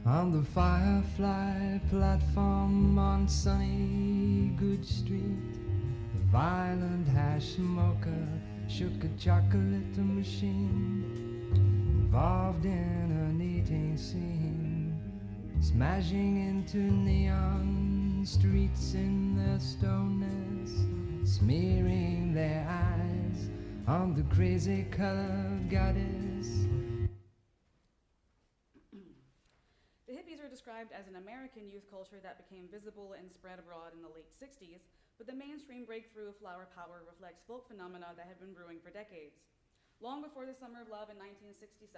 On the Firefly platform on sunny Good Street, the violent hash smoker shook a chocolate machine, involved in an eating scene, smashing into neon streets in their stoneness, smearing their eyes on the crazy colored goddess. The hippies are described as an American youth culture that became visible and spread abroad in the late 60s, but the mainstream breakthrough of flower power reflects folk phenomena that had been brewing for decades. Long before the Summer of Love in 1967,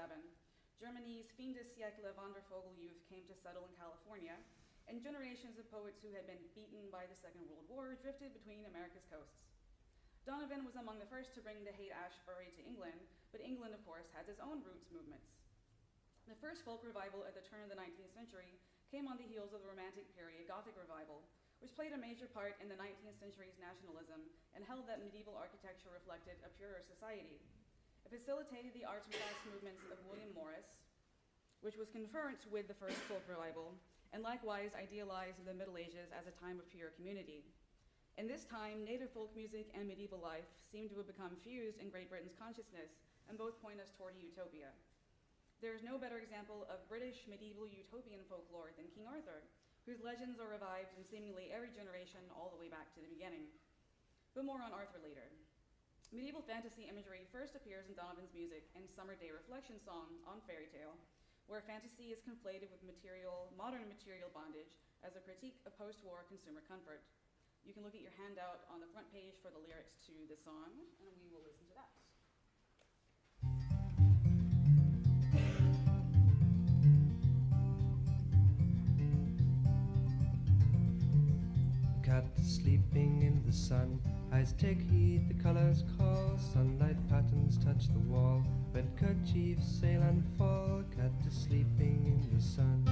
Germany's fin de siècle Wandervogel youth came to settle in California, and generations of poets who had been beaten by the Second World War drifted between America's coasts. Donovan was among the first to bring the Haight-Ashbury to England, but England, of course, has its own roots movements. The first folk revival at the turn of the 19th century came on the heels of the Romantic period Gothic revival, which played a major part in the 19th century's nationalism and held that medieval architecture reflected a purer society. It facilitated the arts and crafts movements of William Morris, which was concurrent with the first folk revival, and likewise idealized the Middle Ages as a time of pure community. In this time, native folk music and medieval life seem to have become fused in Great Britain's consciousness, and both point us toward a utopia. There is no better example of British medieval utopian folklore than King Arthur, whose legends are revived in seemingly every generation all the way back to the beginning. But more on Arthur later. Medieval fantasy imagery first appears in Donovan's music in Summer Day Reflection Song on Fairy Tale, where fantasy is conflated with modern material bondage as a critique of post-war consumer comfort. You can look at your handout on the front page for the lyrics to the song, and we will listen to that. Cat sleeping in the sun, eyes take heed, the colors call, sunlight patterns touch the wall, red kerchiefs sail and fall, cat is sleeping in the sun.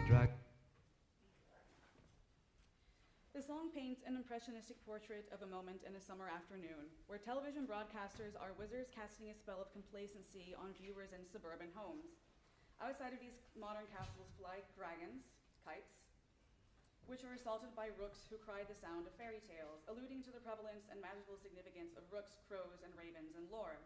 Drag. The song paints an impressionistic portrait of a moment in a summer afternoon, where television broadcasters are wizards casting a spell of complacency on viewers in suburban homes. Outside of these modern castles fly dragons, kites, which are assaulted by rooks who cry the sound of fairy tales, alluding to the prevalence and magical significance of rooks, crows, and ravens in lore.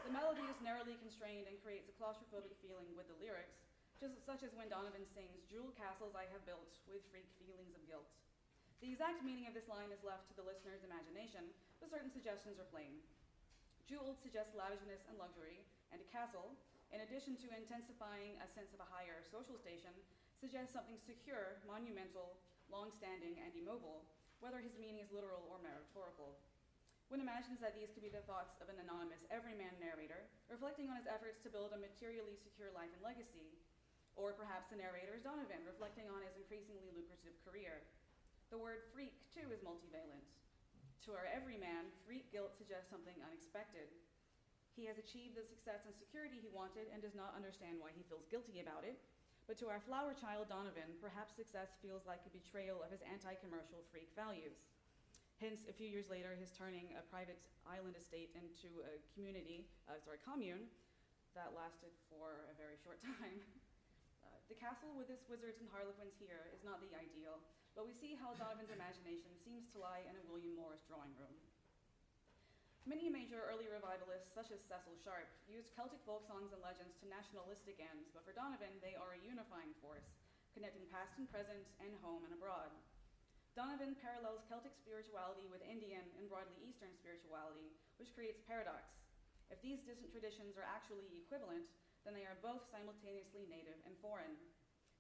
The melody is narrowly constrained and creates a claustrophobic feeling with the lyrics, such as when Donovan sings, "Jeweled castles I have built with freak feelings of guilt." The exact meaning of this line is left to the listener's imagination, but certain suggestions are plain. Jeweled suggests lavishness and luxury, and a castle, in addition to intensifying a sense of a higher social station, suggests something secure, monumental, long-standing, and immobile, whether his meaning is literal or metaphorical. One imagines that these could be the thoughts of an anonymous everyman narrator, reflecting on his efforts to build a materially secure life and legacy, or perhaps the narrator is Donovan, reflecting on his increasingly lucrative career. The word freak, too, is multivalent. To our everyman, freak guilt suggests something unexpected. He has achieved the success and security he wanted and does not understand why he feels guilty about it. But to our flower child Donovan, perhaps success feels like a betrayal of his anti-commercial freak values. Hence, a few years later, his turning a private island estate into a commune that lasted for a very short time. The castle with its wizards and harlequins here is not the ideal, but we see how Donovan's imagination seems to lie in a William Morris drawing room. Many major early revivalists, such as Cecil Sharp, used Celtic folk songs and legends to nationalistic ends, but for Donovan, they are a unifying force, connecting past and present, and home and abroad. Donovan parallels Celtic spirituality with Indian and broadly Eastern spirituality, which creates paradox. If these distant traditions are actually equivalent, then they are both simultaneously native and foreign.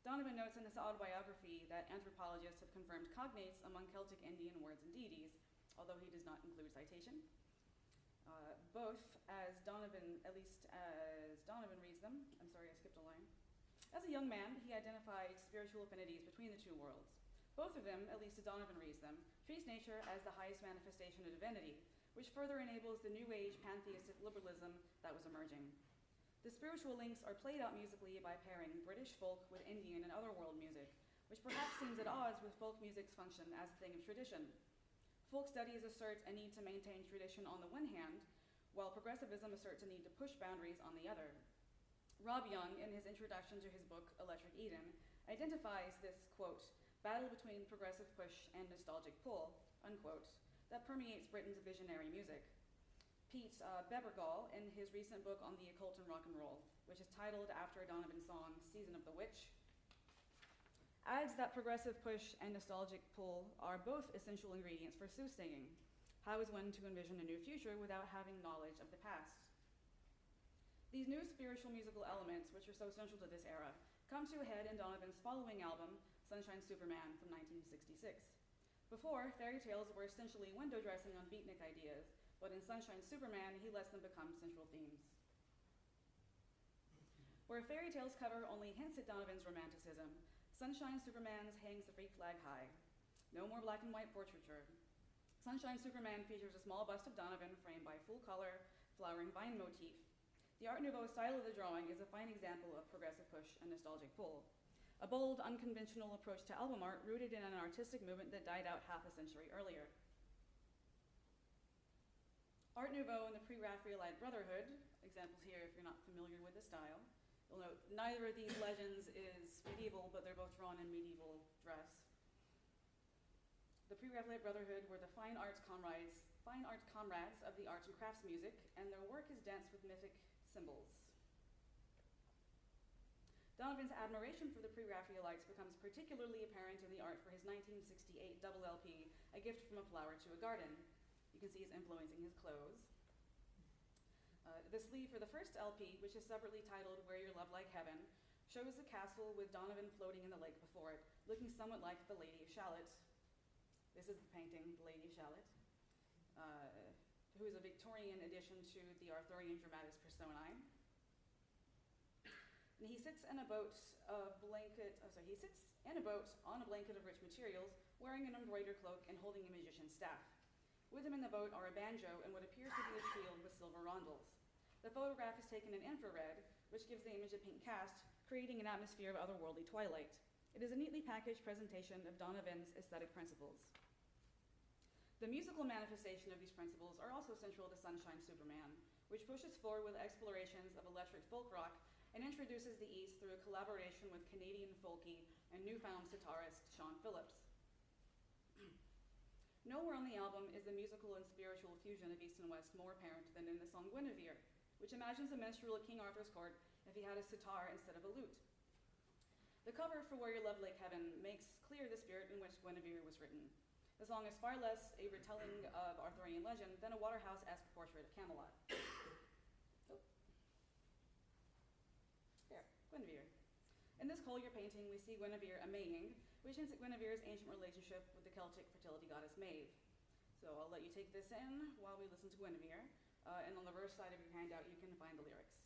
Donovan notes in his autobiography that anthropologists have confirmed cognates among Celtic Indian words and deities, although he does not include citation. Both, at least as Donovan reads them, I'm sorry, I skipped a line. As a young man, he identified spiritual affinities between the two worlds. Both of them, at least as Donovan reads them, treats nature as the highest manifestation of divinity, which further enables the New Age pantheistic liberalism that was emerging. The spiritual links are played out musically by pairing British folk with Indian and otherworld music, which perhaps seems at odds with folk music's function as a thing of tradition. Folk studies assert a need to maintain tradition on the one hand, while progressivism asserts a need to push boundaries on the other. Rob Young, in his introduction to his book, Electric Eden, identifies this, quote, battle between progressive push and nostalgic pull, unquote, that permeates Britain's visionary music. Pete Bebergall, in his recent book on the occult and rock and roll, which is titled after a Donovan song, Season of the Witch, adds that progressive push and nostalgic pull are both essential ingredients for soothsaying. How is one to envision a new future without having knowledge of the past? These new spiritual musical elements, which are so central to this era, come to a head in Donovan's following album, Sunshine Superman from 1966. Before, fairy tales were essentially window dressing on beatnik ideas, but in Sunshine Superman, he lets them become central themes. Where fairy tales cover only hints at Donovan's romanticism, Sunshine Superman's hangs the freak flag high. No more black and white portraiture. Sunshine Superman features a small bust of Donovan framed by full-color, flowering vine motif. The Art Nouveau style of the drawing is a fine example of progressive push and nostalgic pull. A bold, unconventional approach to album art rooted in an artistic movement that died out half a century earlier. Art Nouveau and the Pre-Raphaelite Brotherhood, examples here if you're not familiar with the style. You'll note neither of these legends is medieval, but they're both drawn in medieval dress. The Pre-Raphaelite Brotherhood were the fine arts comrades of the arts and crafts music, and their work is dense with mythic symbols. Donovan's admiration for the Pre-Raphaelites becomes particularly apparent in the art for his 1968 double LP, A Gift from a Flower to a Garden. You can see he's influencing his clothes. The sleeve for the first LP, which is separately titled Where Your Love Like Heaven, shows the castle with Donovan floating in the lake before it, looking somewhat like the Lady of Shalott. This is the painting, the Lady of Shalott, who is a Victorian addition to the Arthurian dramatis personae. And he sits in a boat on a blanket of rich materials, wearing an embroidered cloak and holding a magician's staff. With him in the boat are a banjo and what appears to be a shield with silver rondels. The photograph is taken in infrared, which gives the image a pink cast, creating an atmosphere of otherworldly twilight. It is a neatly packaged presentation of Donovan's aesthetic principles. The musical manifestation of these principles are also central to Sunshine Superman, which pushes forward with explorations of electric folk rock and introduces the East through a collaboration with Canadian folky and newfound sitarist Sean Phillips. Nowhere on the album is the musical and spiritual fusion of East and West more apparent than in the song Guinevere, which imagines a minstrel at King Arthur's court if he had a sitar instead of a lute. The cover for Where Your Love Like Heaven makes clear the spirit in which Guinevere was written. The song is far less a retelling of Arthurian legend than a Waterhouse-esque portrait of Camelot. Oh. There, Guinevere. In this Collier painting, we see Guinevere a Maying, which hints at Guinevere's ancient relationship with the Celtic fertility goddess Maeve. So I'll let you take this in while we listen to Guinevere, and on the verse side of your handout, you can find the lyrics.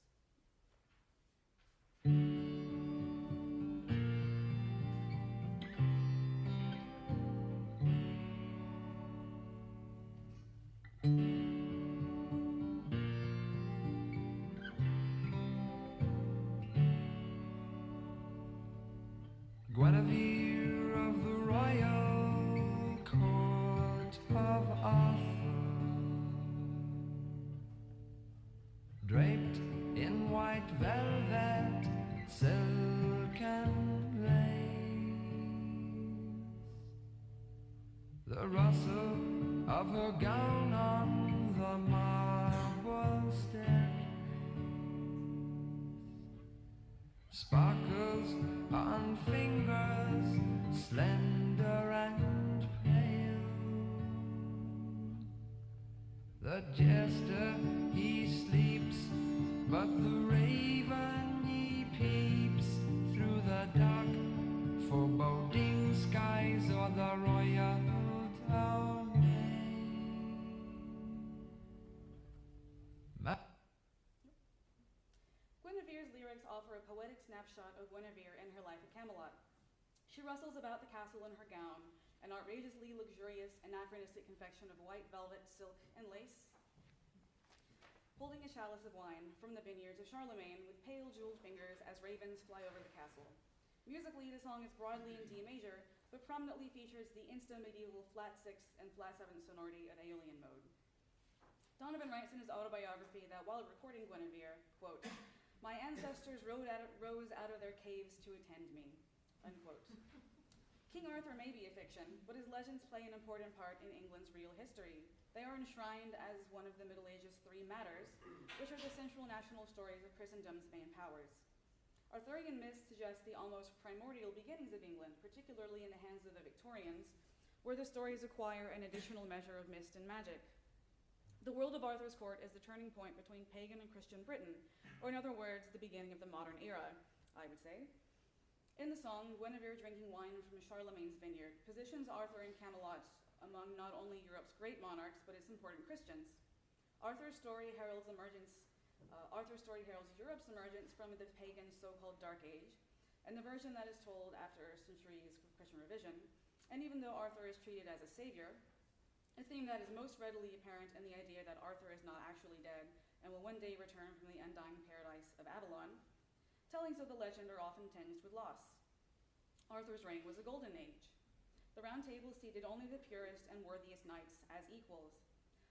Guinevere of the royal court of Arthur, draped in white velvet, silk and lace, the rustle of her gown on the marble staircase sparkles on fingers slender and pale. The jester he sleeps, but the raven he peeps through the dark foreboding skies or the royal domain. Guinevere's lyrics offer a poetic snapshot of Guinevere and her life at Camelot. She rustles about the castle in her gown, an outrageously luxurious, anachronistic confection of white velvet, silk, and lace, holding a chalice of wine from the vineyards of Charlemagne with pale jeweled fingers as ravens fly over the castle. Musically, the song is broadly in D major, but prominently features the insta-medieval flat 6 and flat 7 sonority of Aeolian mode. Donovan writes in his autobiography that while recording Guinevere, quote, My ancestors rose out of their caves to attend me, unquote. King Arthur may be a fiction, but his legends play an important part in England's real history. They are enshrined as one of the Middle Ages' three matters, which are the central national stories of Christendom's main powers. Arthurian myths suggest the almost primordial beginnings of England, particularly in the hands of the Victorians, where the stories acquire an additional measure of mist and magic. The world of Arthur's court is the turning point between pagan and Christian Britain, or in other words, the beginning of the modern era, I would say. In the song, Guinevere drinking wine from Charlemagne's vineyard positions Arthur and Camelot among not only Europe's great monarchs, but its important Christians. Arthur's story heralds Europe's emergence from the pagan so-called Dark Age, and the version that is told after centuries of Christian revision. And even though Arthur is treated as a savior, a theme that is most readily apparent in the idea that Arthur is not actually dead and will one day return from the undying paradise of Avalon, tellings of the legend are often tinged with loss. Arthur's reign was a golden age. The Round Table seated only the purest and worthiest knights as equals.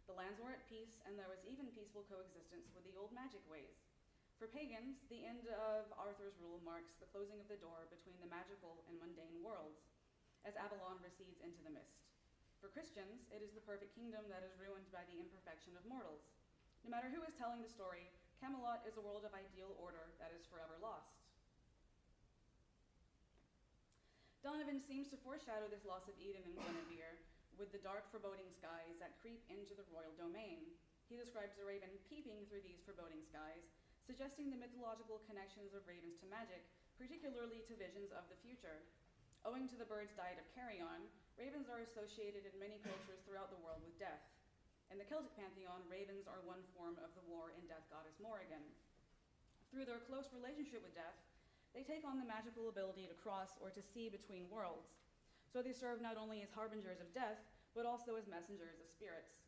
The lands were at peace, and there was even peaceful coexistence with the old magic ways. For pagans, the end of Arthur's rule marks the closing of the door between the magical and mundane worlds, as Avalon recedes into the mist. For Christians, it is the perfect kingdom that is ruined by the imperfection of mortals. No matter who is telling the story, Camelot is a world of ideal order that is forever lost. Donovan seems to foreshadow this loss of Eden in Guinevere with the dark, foreboding skies that creep into the royal domain. He describes a raven peeping through these foreboding skies, suggesting the mythological connections of ravens to magic, particularly to visions of the future. Owing to the bird's diet of carrion, ravens are associated in many cultures throughout the world with death. In the Celtic pantheon, ravens are one form of the war and death goddess Morrigan. Through their close relationship with death, they take on the magical ability to cross or to see between worlds. So they serve not only as harbingers of death, but also as messengers of spirits.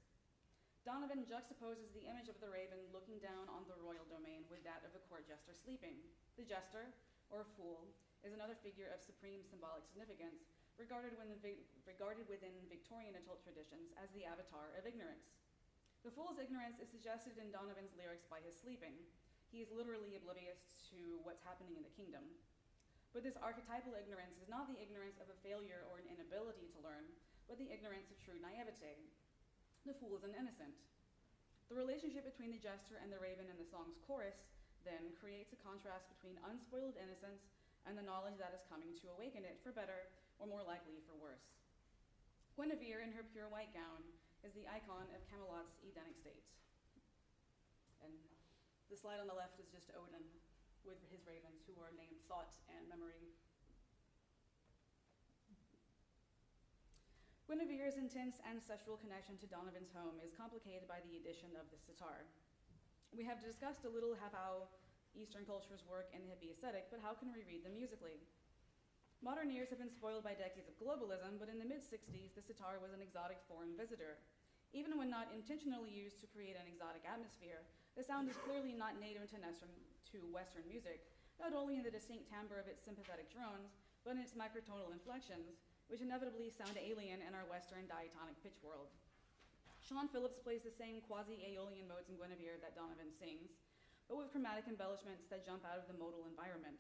Donovan juxtaposes the image of the raven looking down on the royal domain with that of a court jester sleeping. The jester, or fool, is another figure of supreme symbolic significance, regarded within Victorian adult traditions as the avatar of ignorance. The fool's ignorance is suggested in Donovan's lyrics by his sleeping. He is literally oblivious to what's happening in the kingdom. But this archetypal ignorance is not the ignorance of a failure or an inability to learn, but the ignorance of true naivete. The fool is an innocent. The relationship between the jester and the raven in the song's chorus, then, creates a contrast between unspoiled innocence and the knowledge that is coming to awaken it for better or more likely for worse. Guinevere, in her pure white gown, is the icon of Camelot's Edenic state. And the slide on the left is just Odin with his ravens, who are named Thought and Memory. Guinevere's intense ancestral connection to Donovan's home is complicated by the addition of the sitar. We have discussed a little how Eastern cultures work in the hippie aesthetic, but how can we read them musically? Modern ears have been spoiled by decades of globalism, but in the mid-60s, the sitar was an exotic foreign visitor. Even when not intentionally used to create an exotic atmosphere, the sound is clearly not native to Western music, not only in the distinct timbre of its sympathetic drones, but in its microtonal inflections, which inevitably sound alien in our Western diatonic pitch world. Sean Phillips plays the same quasi-Aeolian modes in Guinevere that Donovan sings, but with chromatic embellishments that jump out of the modal environment.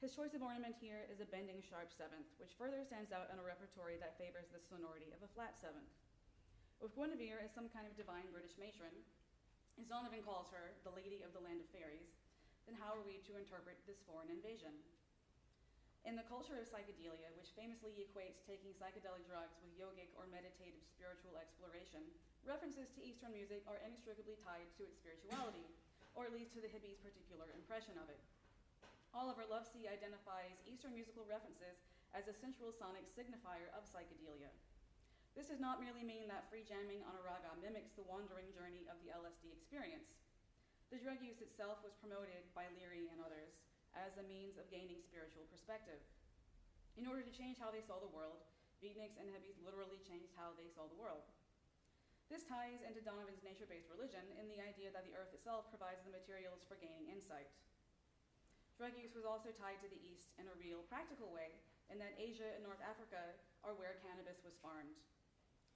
His choice of ornament here is a bending sharp seventh, which further stands out in a repertory that favors the sonority of a flat seventh. With Guinevere as some kind of divine British matron, as Donovan calls her, the lady of the land of fairies, then how are we to interpret this foreign invasion? In the culture of psychedelia, which famously equates taking psychedelic drugs with yogic or meditative spiritual exploration, references to Eastern music are inextricably tied to its spirituality, or at least to the hippie's particular impression of it. Oliver Lovesey identifies Eastern musical references as a central sonic signifier of psychedelia. This does not merely mean that free jamming on a raga mimics the wandering journey of the LSD experience. The drug use itself was promoted by Leary and others as a means of gaining spiritual perspective. In order to change how they saw the world, beatniks and hippies literally changed how they saw the world. This ties into Donovan's nature-based religion in the idea that the earth itself provides the materials for gaining insight. Drug use was also tied to the East in a real, practical way, in that Asia and North Africa are where cannabis was farmed.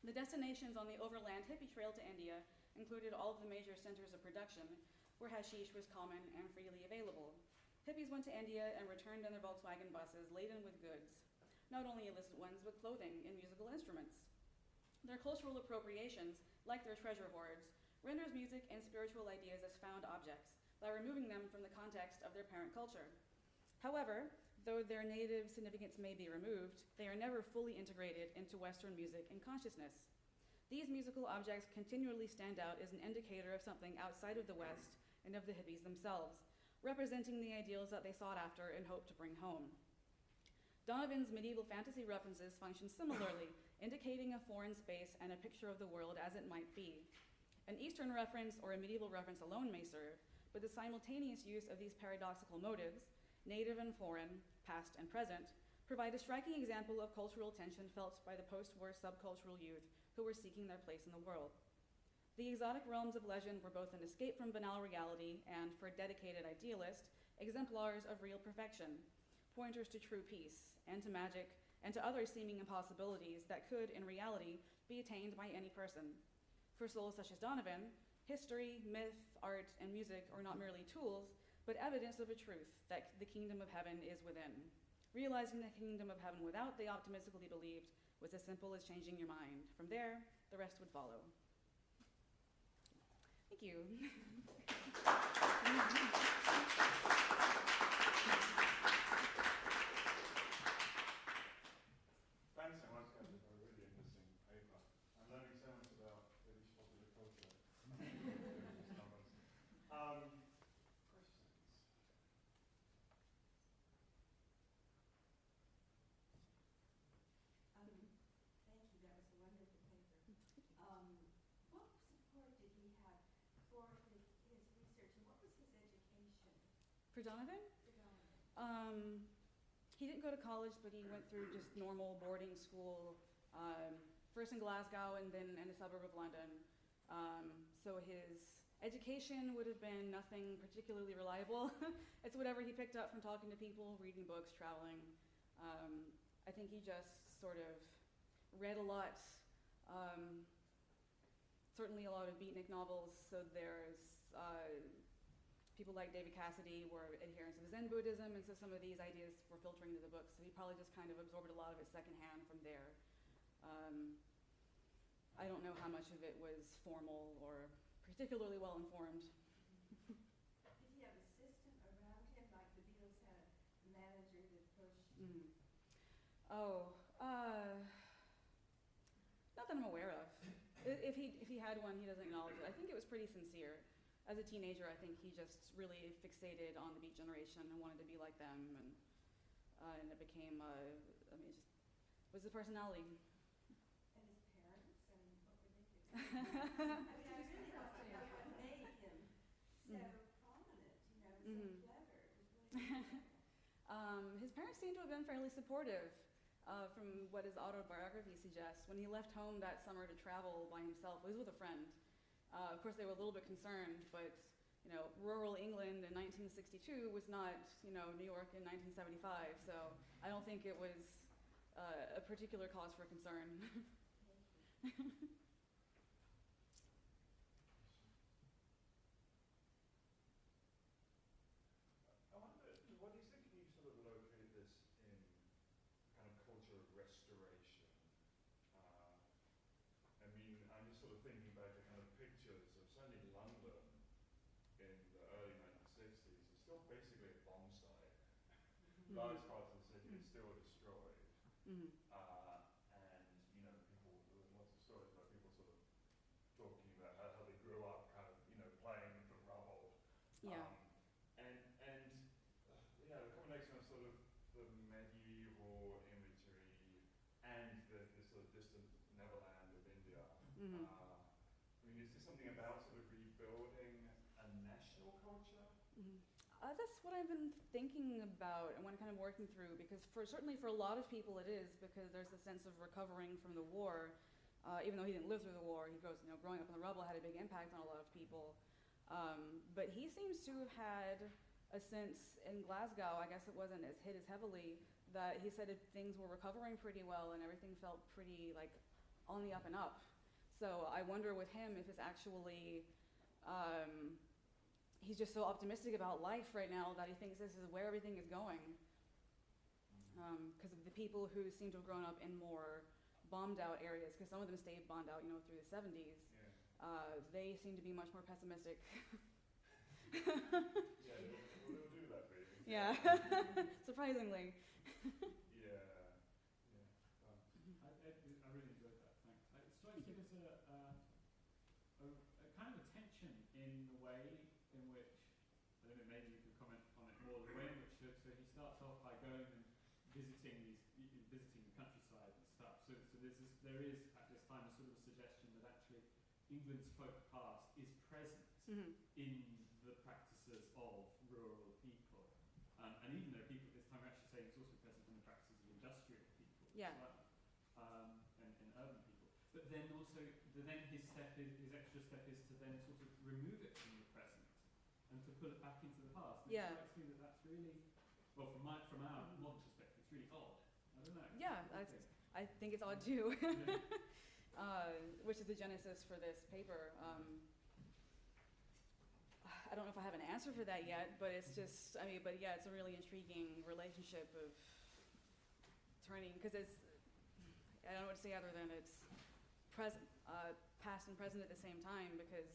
The destinations on the overland hippie trail to India included all of the major centers of production, where hashish was common and freely available. Hippies went to India and returned in their Volkswagen buses laden with goods, not only illicit ones, but clothing and musical instruments. Their cultural appropriations, like their treasure hoards, renders music and spiritual ideas as found objects by removing them from the context of their parent culture. However, though their native significance may be removed, they are never fully integrated into Western music and consciousness. These musical objects continually stand out as an indicator of something outside of the West and of the hippies themselves, representing the ideals that they sought after and hoped to bring home. Donovan's medieval fantasy references function similarly, indicating a foreign space and a picture of the world as it might be. An Eastern reference or a medieval reference alone may serve, but the simultaneous use of these paradoxical motives, native and foreign, past and present, provide a striking example of cultural tension felt by the post-war subcultural youth who were seeking their place in the world. The exotic realms of legend were both an escape from banal reality and, for a dedicated idealist, exemplars of real perfection, pointers to true peace, and to magic, and to other seeming impossibilities that could, in reality, be attained by any person. For souls such as Donovan, history, myth, art, and music are not merely tools, but evidence of a truth that the kingdom of heaven is within. Realizing the kingdom of heaven without, they optimistically believed, was as simple as changing your mind. From there, the rest would follow. Thank you. Thanks so much, Kathryn, for a really interesting paper. I'm learning so much about British popular culture. Questions? Thank you, that was a wonderful paper. What support did he have for his research, and what was his education For Donovan? for Donovan? He didn't go to college, but he went through just normal boarding school, first in Glasgow and then in a suburb of London. So his education would have been nothing particularly reliable. It's whatever he picked up from talking to people, reading books, traveling. I think he just sort of read a lot, certainly a lot of beatnik novels. So there's people like David Cassidy were adherents of Zen Buddhism, and so some of these ideas were filtering into the books. So he probably just kind of absorbed a lot of it secondhand from there. I don't know how much of it was formal or particularly well informed. Did he have assistant around him, like the Beatles had a manager that pushed? Not that I'm aware of. If he had one, he doesn't acknowledge it. I think it was pretty sincere. As a teenager, I think he just really fixated on the Beat Generation and wanted to be like them, and it became, it just was the personality. And his parents, and what were they doing? I really thought that what made him so prominent, so clever. It was really clever. His parents seem to have been fairly supportive, from what his autobiography suggests. When he left home that summer to travel by himself, he was with a friend. Of course, they were a little bit concerned, but rural England in 1962 was not, New York in 1975. So I don't think it was a particular cause for concern. I wonder, what do you think you sort of locate this in kind of culture of restoration? I mean, I'm just sort of thinking back to kind of pictures of certainly London in the early 1960s. It's still basically a bomb site. Large parts of the city is still destroyed. And, people, there's lots of stories about people sort of talking about how they grew up kind of, playing with the rubble. Yeah. The combination of sort of the medieval imagery and the sort of distant Neverland of India. I mean, is this something about sort of rebuilding a national culture? That's what I've been thinking about and when kind of working through, because certainly for a lot of people it is, because there's a sense of recovering from the war. Even though he didn't live through the war, he goes, growing up in the rubble had a big impact on a lot of people. But he seems to have had a sense in Glasgow, I guess it wasn't as hit as heavily, that he said that things were recovering pretty well and everything felt pretty like on the up and up. So I wonder with him if it's actually, he's just so optimistic about life right now that he thinks this is where everything is going. Because of the people who seem to have grown up in more bombed out areas, because some of them stayed bombed out, through the 70s. Yeah. They seem to be much more pessimistic. Yeah, we'll do that for you. Yeah, surprisingly. Yeah. I really enjoyed that, thanks. It strikes me as a kind of a tension in the way in which, I don't know, maybe you could comment on it more, the way in which, so he starts off by going and visiting the countryside and stuff. So there is at this time a sort of a suggestion that actually England's folk past is present in the practices of rural people. And even though people at this time are actually saying it's also present in the practices of industrial people Yeah. as well, and urban people. But then also, his extra step is to then sort of remove it from the present and to put it back into the past. And Yeah. it strikes me that that's really, well, from our modern perspective, it's really odd. I don't know. Yeah, I think it's odd too. Which is the genesis for this paper. I don't know if I have an answer for that yet, but it's just, it's a really intriguing relationship of turning, because I don't know what to say other than it's past and present at the same time, because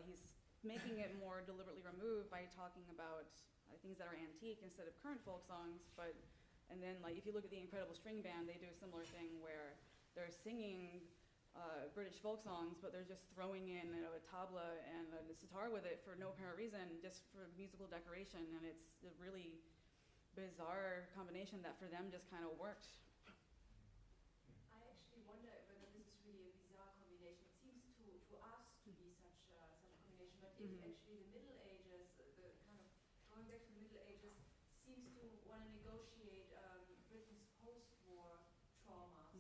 he's making it more deliberately removed by talking about things that are antique instead of current folk songs. And then if you look at the Incredible String Band, they do a similar thing where they're singing British folk songs, but they're just throwing in a tabla and a sitar with it for no apparent reason, just for musical decoration, and it's a really bizarre combination that for them just kind of worked. I actually wonder whether this is really a bizarre combination. It seems to us to be such a combination, but if actually the Middle Ages, the kind of going back to the Middle Ages, seems to want to negotiate Britain's post-war traumas,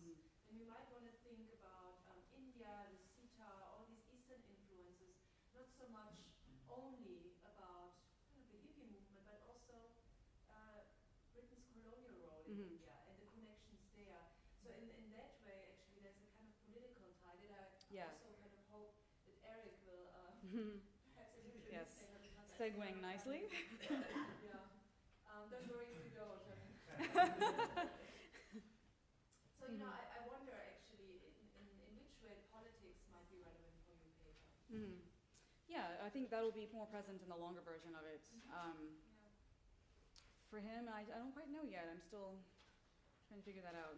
then we might want to think about India, the sitar, all these Eastern influences, not so much only about kind of the hippie movement, but also Britain's colonial role in India and the connections there. So in that way, actually, there's a kind of political tie that I also kind of hope that Eric will perhaps illustrate. Yes, segueing nicely. Yeah. Don't worry if you don't. So, I wonder actually in which way politics might be relevant for your paper. Yeah, I think that'll be more present in the longer version of it. For him, I don't quite know yet. I'm still trying to figure that out,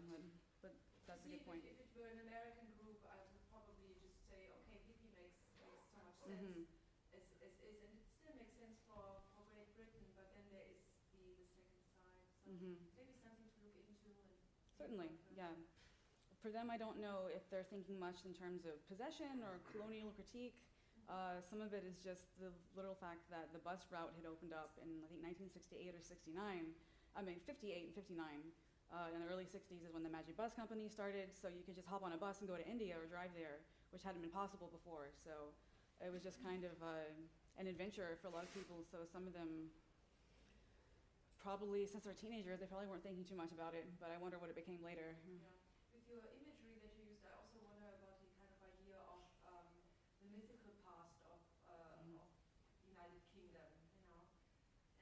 but that's a good point. If it were an American group, I would probably just say, okay, hippie makes so much sense as is, and it still makes sense for Great Britain, but then there is the second side. So maybe something to look into. Certainly, yeah. For them, I don't know if they're thinking much in terms of possession or colonial critique. Some of it is just the literal fact that the bus route had opened up in, I think, 1968 or 69. 58 and 59. In the early 60s is when the Magic Bus Company started, so you could just hop on a bus and go to India or drive there, which hadn't been possible before. So it was just kind of an adventure for a lot of people. So some of them, probably since they're teenagers, they probably weren't thinking too much about it, but I wonder what it became later. Yeah. With your imagery that you used, I also wonder about the kind of idea of the mythical past of United Kingdom,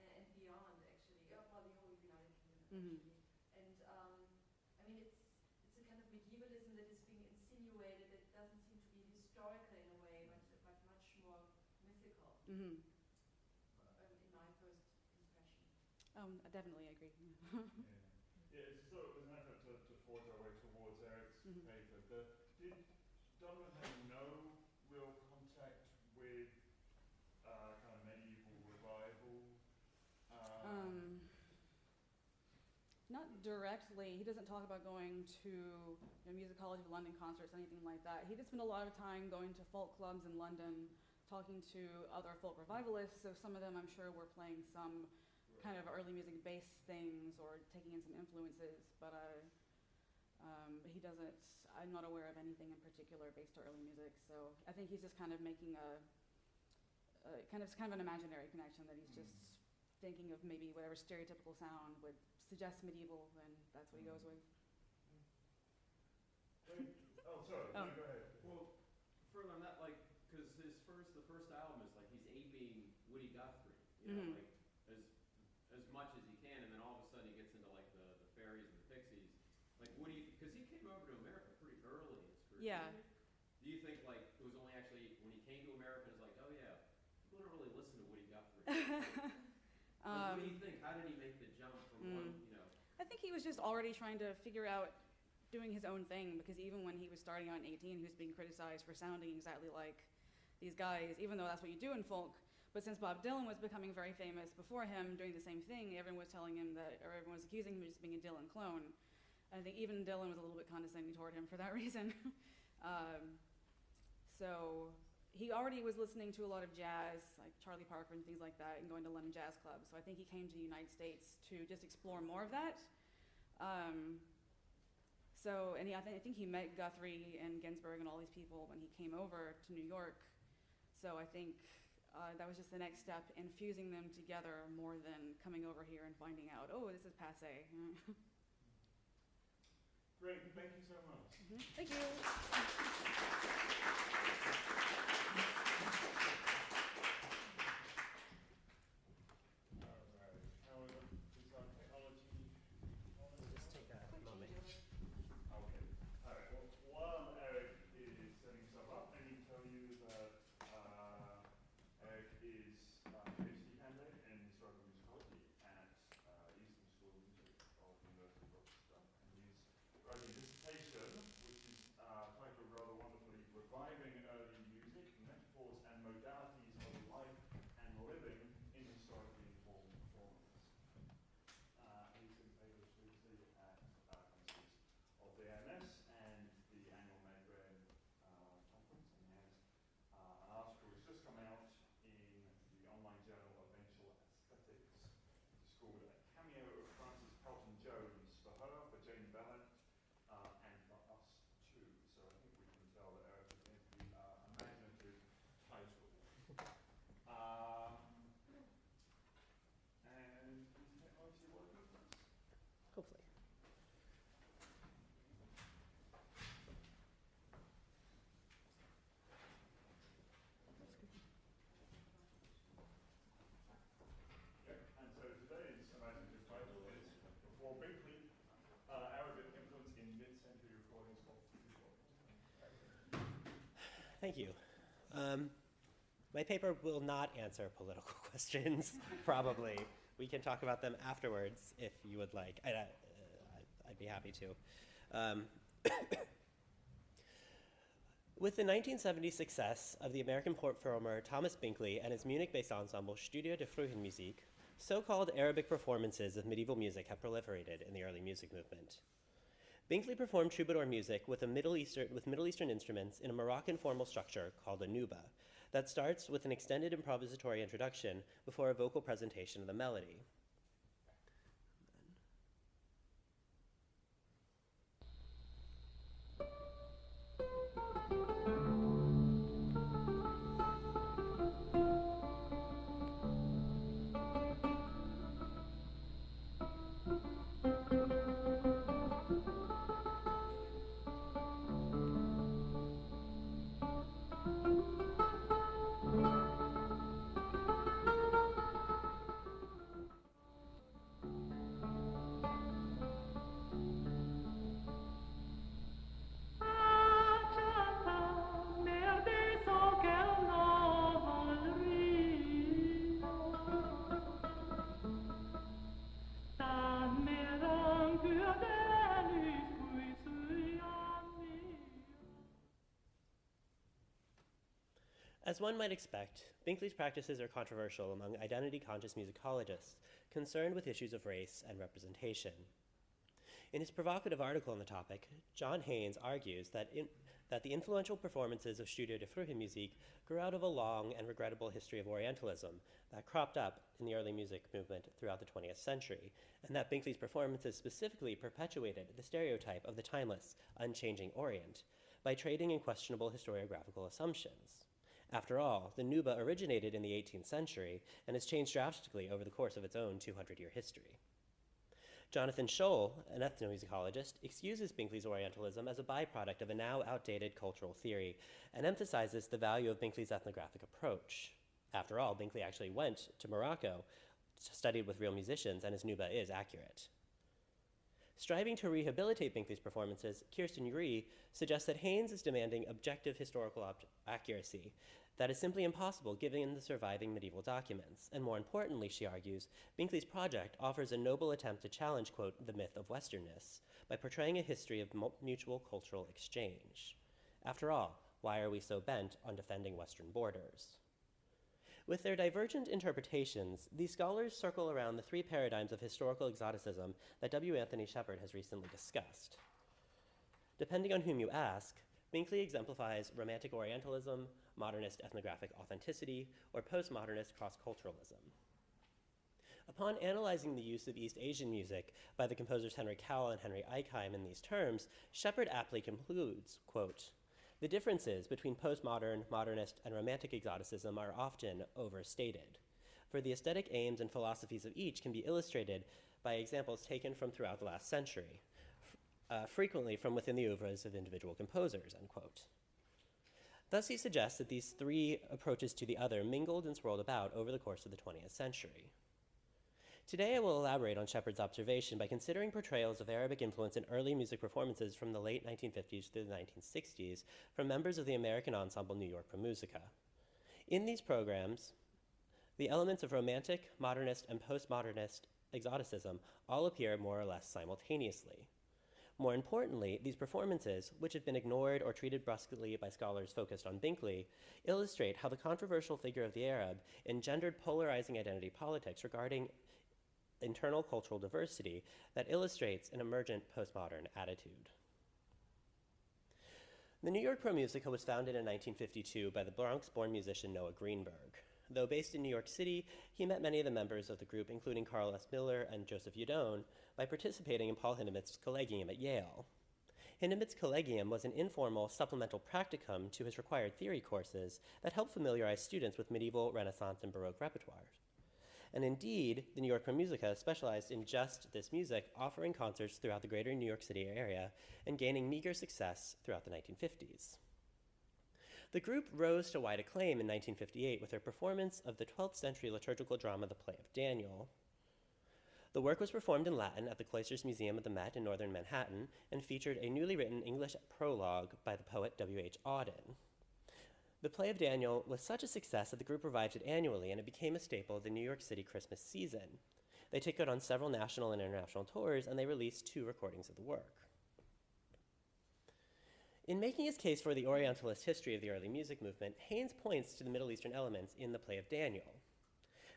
and beyond, actually. Well, the whole United Kingdom, actually. And it's a kind of medievalism that is being insinuated that doesn't seem to be historical in a way, but much more mythical. In my first impression. I definitely agree. Yeah, it's sort of an effort to forge our way towards Eric's paper. Did Donovan have no real contact with kind of medieval revival? Not directly. He doesn't talk about going to Music College of London concerts, anything like that. He did spend a lot of time going to folk clubs in London, talking to other folk revivalists. So some of them, I'm sure, were playing some kind of early music-based things or taking in some influences. But he doesn't. I'm not aware of anything in particular based on early music. So I think he's just kind of making kind of an imaginary connection that he's just thinking of maybe whatever stereotypical sound would suggest medieval, and that's what he goes with. Oh, sorry. Oh. No, go ahead. Well, further on that, because the first album is like he's aiming you know, Mhm. like as much as he can, and then all of a sudden he gets into like the fairies and the pixies. Like, what do you? Because he came over to America pretty early in his career. Yeah. Do you think like it was only actually when he came to America, it was like, oh yeah, people don't really listen to Woody Guthrie. Like, what do you think? How did he make the jump from one, you know? I think he was just already trying to figure out doing his own thing, because even when he was starting out in 18, he was being criticized for sounding exactly like these guys, even though that's what you do in folk. But since Bob Dylan was becoming very famous before him, doing the same thing, everyone was telling him that, or everyone was accusing him of just being a Dylan clone. And I think even Dylan was a little bit condescending toward him for that reason. So he already was listening to a lot of jazz, like Charlie Parker and things like that, and going to London jazz clubs. So I think he came to the United States to just explore more of that. I think he met Guthrie and Ginsberg and all these people when he came over to New York. So I think that was just the next step in fusing them together more than coming over here and finding out, oh, this is passé. Great, thank you so much. Thank you. Just take a moment. Okay. All right. Well, while Eric is setting himself up, let me tell you that Eric is a PhD candidate in historical musicology at Eastman School of Music of the University of Rochester, and he's writing a dissertation, which is titled rather wonderfully, "Reviving Early Music: Metaphors and Modalities of Life and Living in Historically Informed Performance." He's been able previously at conferences of the AMS and the annual Medgrad conference, and he has an article which just come out in the online journal Eventual Aesthetics. It's called "A Cameo of Frances Pelton Jones," for her, for Jane Bennett, and for us too. So I think we can tell that Eric is into the imaginative title. And is technology working for us? Hopefully. Yep. And so today's imaginative title is "Before Binkley, Arabic Influence in Mid-Century Recordings of Troubadour." Thank you. My paper will not answer political questions, probably. We can talk about them afterwards if you would like. I'd be happy to. With the 1970 success of the American performer Thomas Binkley and his Munich-based ensemble Studio de Frühmusik, so-called Arabic performances of medieval music have proliferated in the early music movement. Binkley performed troubadour music with Middle Eastern instruments in a Moroccan formal structure called a nuba that starts with an extended improvisatory introduction before a vocal presentation of the melody. As one might expect, Binkley's practices are controversial among identity-conscious musicologists concerned with issues of race and representation. In his provocative article on the topic, John Haynes argues that the influential performances of Studio de Frühmusik grew out of a long and regrettable history of Orientalism that cropped up in the early music movement throughout the 20th century, and that Binkley's performances specifically perpetuated the stereotype of the timeless, unchanging Orient by trading in questionable historiographical assumptions. After all, the nuba originated in the 18th century and has changed drastically over the course of its own 200-year history. Jonathan Scholl, an ethnomusicologist, excuses Binkley's Orientalism as a byproduct of a now outdated cultural theory and emphasizes the value of Binkley's ethnographic approach. After all, Binkley actually went to Morocco, studied with real musicians, and his nuba is accurate. Striving to rehabilitate Binkley's performances, Kirsten Urey suggests that Haynes is demanding objective historical accuracy that is simply impossible given the surviving medieval documents. And more importantly, she argues, Binkley's project offers a noble attempt to challenge, quote, the myth of Westernness by portraying a history of mutual cultural exchange. After all, why are we so bent on defending Western borders? With their divergent interpretations, these scholars circle around the three paradigms of historical exoticism that W. Anthony Shepard has recently discussed. Depending on whom you ask, Binkley exemplifies Romantic Orientalism, modernist ethnographic authenticity, or postmodernist cross-culturalism. Upon analyzing the use of East Asian music by the composers Henry Cowell and Henry Eichheim in these terms, Shepard aptly concludes, quote, the differences between postmodern, modernist, and romantic exoticism are often overstated, for the aesthetic aims and philosophies of each can be illustrated by examples taken from throughout the last century, frequently from within the oeuvres of individual composers, end quote. Thus, he suggests that these three approaches to the other mingled and swirled about over the course of the 20th century. Today, I will elaborate on Shepard's observation by considering portrayals of Arabic influence in early music performances from the late 1950s through the 1960s from members of the American ensemble New York Pro Musica. In these programs, the elements of Romantic, modernist, and postmodernist exoticism all appear more or less simultaneously. More importantly, these performances, which have been ignored or treated brusquely by scholars focused on Binkley, illustrate how the controversial figure of the Arab engendered polarizing identity politics regarding internal cultural diversity that illustrates an emergent postmodern attitude. The New York Pro Musica was founded in 1952 by the Bronx-born musician Noah Greenberg. Though based in New York City, he met many of the members of the group, including Carl S. Miller and Joseph Udone, by participating in Paul Hindemith's Collegium at Yale. Hindemith's Collegium was an informal supplemental practicum to his required theory courses that helped familiarize students with medieval, Renaissance, and Baroque repertoires. And indeed, the New York Pro Musica specialized in just this music, offering concerts throughout the greater New York City area and gaining meager success throughout the 1950s. The group rose to wide acclaim in 1958 with their performance of the 12th century liturgical drama, The Play of Daniel. The work was performed in Latin at the Cloisters Museum of the Met in northern Manhattan and featured a newly written English prologue by the poet W.H. Auden. The Play of Daniel was such a success that the group revived it annually, and it became a staple of the New York City Christmas season. They took it on several national and international tours, and they released 2 recordings of the work. In making his case for the Orientalist history of the early music movement, Haynes points to the Middle Eastern elements in the Play of Daniel.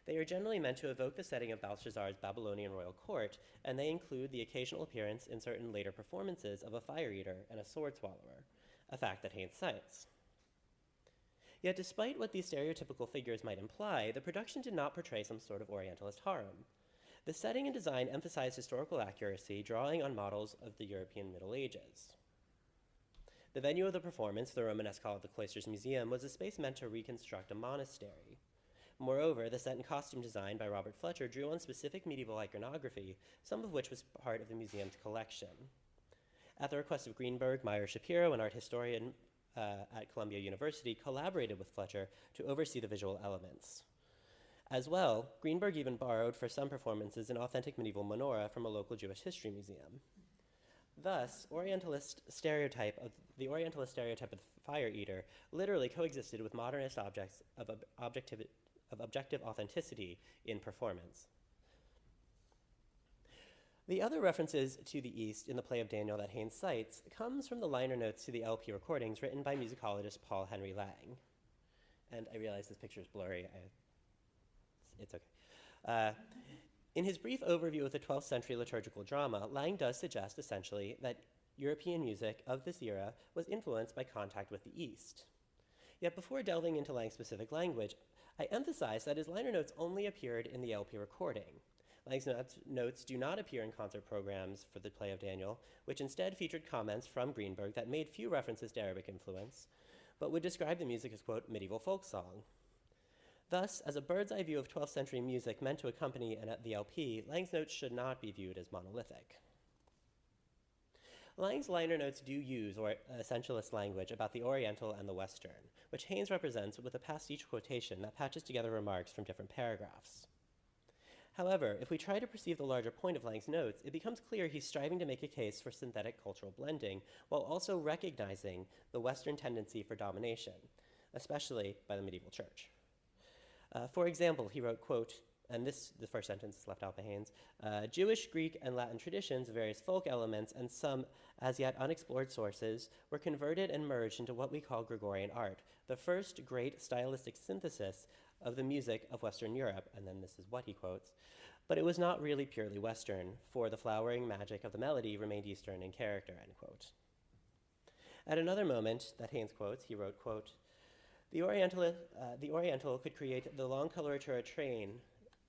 They are generally meant to evoke the setting of Belshazzar's Babylonian royal court, and they include the occasional appearance in certain later performances of a fire eater and a sword swallower, a fact that Haynes cites. Yet despite what these stereotypical figures might imply, the production did not portray some sort of Orientalist harem. The setting and design emphasized historical accuracy, drawing on models of the European Middle Ages. The venue of the performance, the Romanesque Hall of the Cloisters Museum, was a space meant to reconstruct a monastery. Moreover, the set and costume design by Robert Fletcher drew on specific medieval iconography, some of which was part of the museum's collection. At the request of Greenberg, Meyer Shapiro, an art historian at Columbia University, collaborated with Fletcher to oversee the visual elements. As well, Greenberg even borrowed for some performances an authentic medieval menorah from a local Jewish history museum. Thus, the Orientalist stereotype of the fire eater literally coexisted with modernist objects of objective authenticity in performance. The other references to the East in the Play of Daniel that Haynes cites comes from the liner notes to the LP recordings written by musicologist Paul Henry Lang. And I realize this picture is blurry. It's okay. In his brief overview of the 12th century liturgical drama, Lang does suggest essentially that European music of this era was influenced by contact with the East. Yet before delving into Lang's specific language, I emphasize that his liner notes only appeared in the LP recording. Lang's notes do not appear in concert programs for the Play of Daniel, which instead featured comments from Greenberg that made few references to Arabic influence, but would describe the music as, quote, medieval folk song. Thus, as a bird's eye view of 12th century music meant to accompany the LP, Lang's notes should not be viewed as monolithic. Lang's liner notes do use essentialist language about the Oriental and the Western, which Haynes represents with a pastiche quotation that patches together remarks from different paragraphs. However, if we try to perceive the larger point of Lang's notes, it becomes clear he's striving to make a case for synthetic cultural blending while also recognizing the Western tendency for domination, especially by the medieval church. For example, he wrote, quote, and the first sentence is left out by Haynes, Jewish, Greek, and Latin traditions, various folk elements, and some as yet unexplored sources were converted and merged into what we call Gregorian art, the first great stylistic synthesis of the music of Western Europe, and then this is what he quotes, but it was not really purely Western, for the flowering magic of the melody remained Eastern in character, end quote. At another moment that Haynes quotes, he wrote, quote, the Oriental could create the long coloratura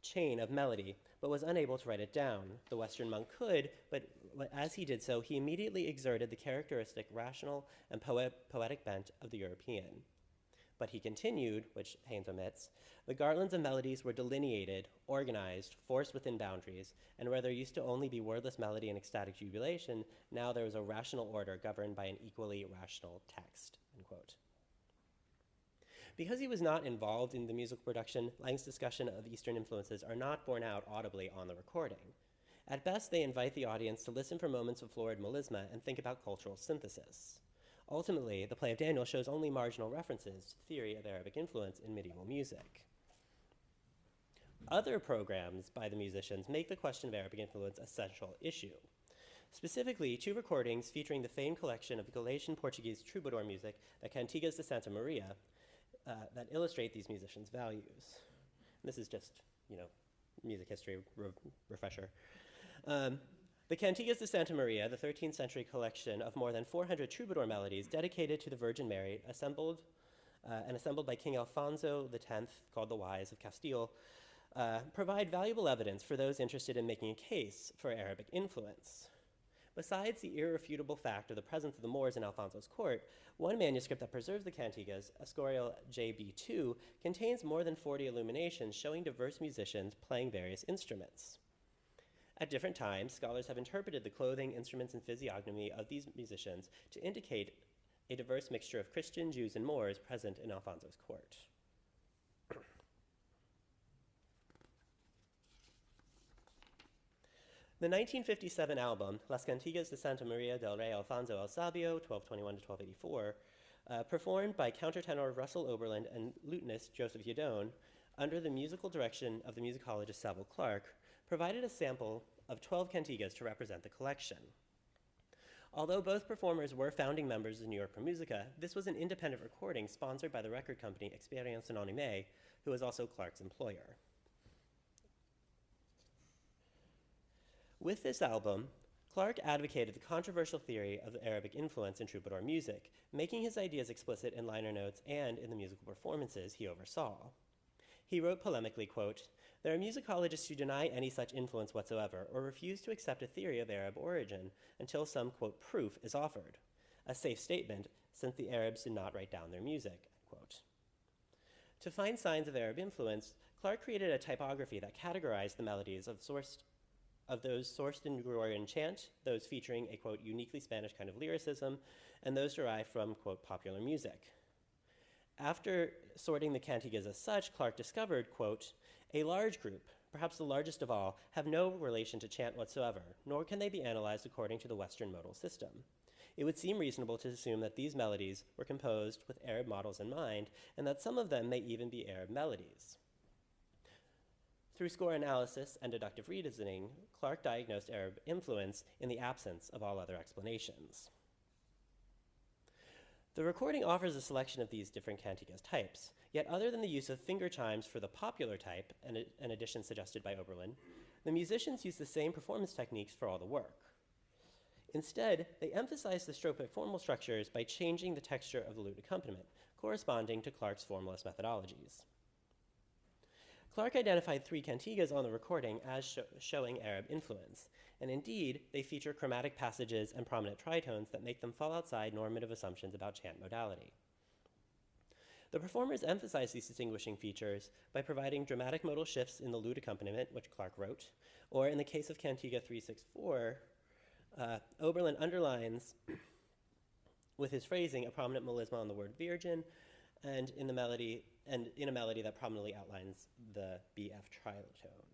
chain of melody, but was unable to write it down. The Western monk could, but as he did so, he immediately exerted the characteristic rational and poetic bent of the European. But he continued, which Haynes omits, the garlands of melodies were delineated, organized, forced within boundaries, and where there used to only be wordless melody and ecstatic jubilation, now there was a rational order governed by an equally rational text, end quote. Because he was not involved in the musical production, Lang's discussion of Eastern influences are not borne out audibly on the recording. At best, they invite the audience to listen for moments of florid melisma and think about cultural synthesis. Ultimately, the play of Daniel shows only marginal references to the theory of Arabic influence in medieval music. Other programs by the musicians make the question of Arabic influence a central issue. Specifically, 2 recordings featuring the famed collection of Galician Portuguese troubadour music, the Cantigas de Santa Maria, that illustrate these musicians' values. This is just, music history refresher. The Cantigas de Santa Maria, the 13th century collection of more than 400 troubadour melodies dedicated to the Virgin Mary, assembled by King Alfonso X, called the Wise of Castile, provide valuable evidence for those interested in making a case for Arabic influence. Besides the irrefutable fact of the presence of the Moors in Alfonso's court, one manuscript that preserves the Cantigas, Escorial JB2, contains more than 40 illuminations showing diverse musicians playing various instruments. At different times, scholars have interpreted the clothing, instruments, and physiognomy of these musicians to indicate a diverse mixture of Christian, Jews, and Moors present in Alfonso's court. The 1957 album, Las Cantigas de Santa Maria del Rey Alfonso el Sabio, 1221 to 1284, performed by countertenor Russell Oberlin and lutenist Joseph Yadone, under the musical direction of the musicologist Saville Clark, provided a sample of 12 cantigas to represent the collection. Although both performers were founding members of New York Pro Musica, this was an independent recording sponsored by the record company Experience Anonyme, who was also Clark's employer. With this album, Clark advocated the controversial theory of the Arabic influence in troubadour music, making his ideas explicit in liner notes and in the musical performances he oversaw. He wrote polemically, quote, there are musicologists who deny any such influence whatsoever or refuse to accept a theory of Arab origin until some, quote, proof is offered. A safe statement, since the Arabs did not write down their music, end quote. To find signs of Arab influence, Clark created a typography that categorized the melodies of those sourced in Gregorian chant, those featuring a, quote, uniquely Spanish kind of lyricism, and those derived from, quote, popular music. After sorting the cantigas as such, Clark discovered, quote, a large group, perhaps the largest of all, have no relation to chant whatsoever, nor can they be analyzed according to the Western modal system. It would seem reasonable to assume that these melodies were composed with Arab models in mind, and that some of them may even be Arab melodies. Through score analysis and deductive reasoning, Clark diagnosed Arab influence in the absence of all other explanations. The recording offers a selection of these different cantigas types, yet other than the use of finger chimes for the popular type, an addition suggested by Oberlin, the musicians use the same performance techniques for all the work. Instead, they emphasize the stropic formal structures by changing the texture of the lute accompaniment, corresponding to Clark's formalist methodologies. Clark identified 3 cantigas on the recording as showing Arab influence, and indeed, they feature chromatic passages and prominent tritones that make them fall outside normative assumptions about chant modality. The performers emphasize these distinguishing features by providing dramatic modal shifts in the lute accompaniment, which Clark wrote, or in the case of Cantiga 364, Oberlin underlines with his phrasing a prominent melisma on the word virgin, and in a melody that prominently outlines the BF trilotone.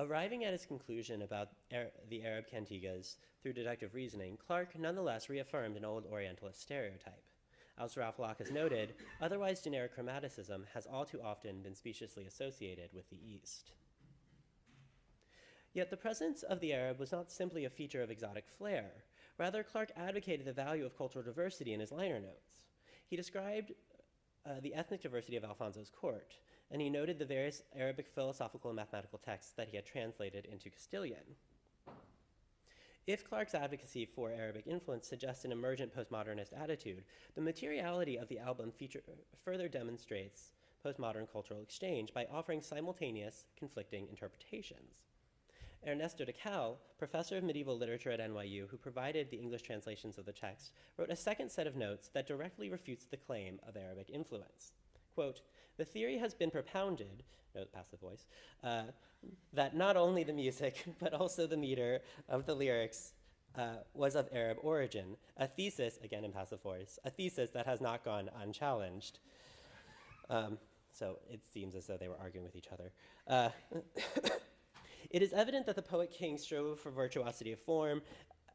Arriving at his conclusion about the Arab cantigas through deductive reasoning, Clarke nonetheless reaffirmed an old Orientalist stereotype. As Ralph Locke has noted, otherwise generic chromaticism has all too often been speciously associated with the East. Yet the presence of the Arab was not simply a feature of exotic flair. Rather, Clarke advocated the value of cultural diversity in his liner notes. He described the ethnic diversity of Alfonso's court, and he noted the various Arabic philosophical and mathematical texts that he had translated into Castilian. If Clarke's advocacy for Arabic influence suggests an emergent postmodernist attitude, the materiality of the album further demonstrates postmodern cultural exchange by offering simultaneous, conflicting interpretations. Ernesto de Cal, professor of medieval literature at NYU, who provided the English translations of the text, wrote a second set of notes that directly refutes the claim of Arabic influence. Quote, "The theory has been propounded," note passive voice, that not only the music, but also the meter of the lyrics was of Arab origin, a thesis, again in passive voice, a thesis that has not gone unchallenged. So it seems as though they were arguing with each other. It is evident that the poet king strove for virtuosity of form,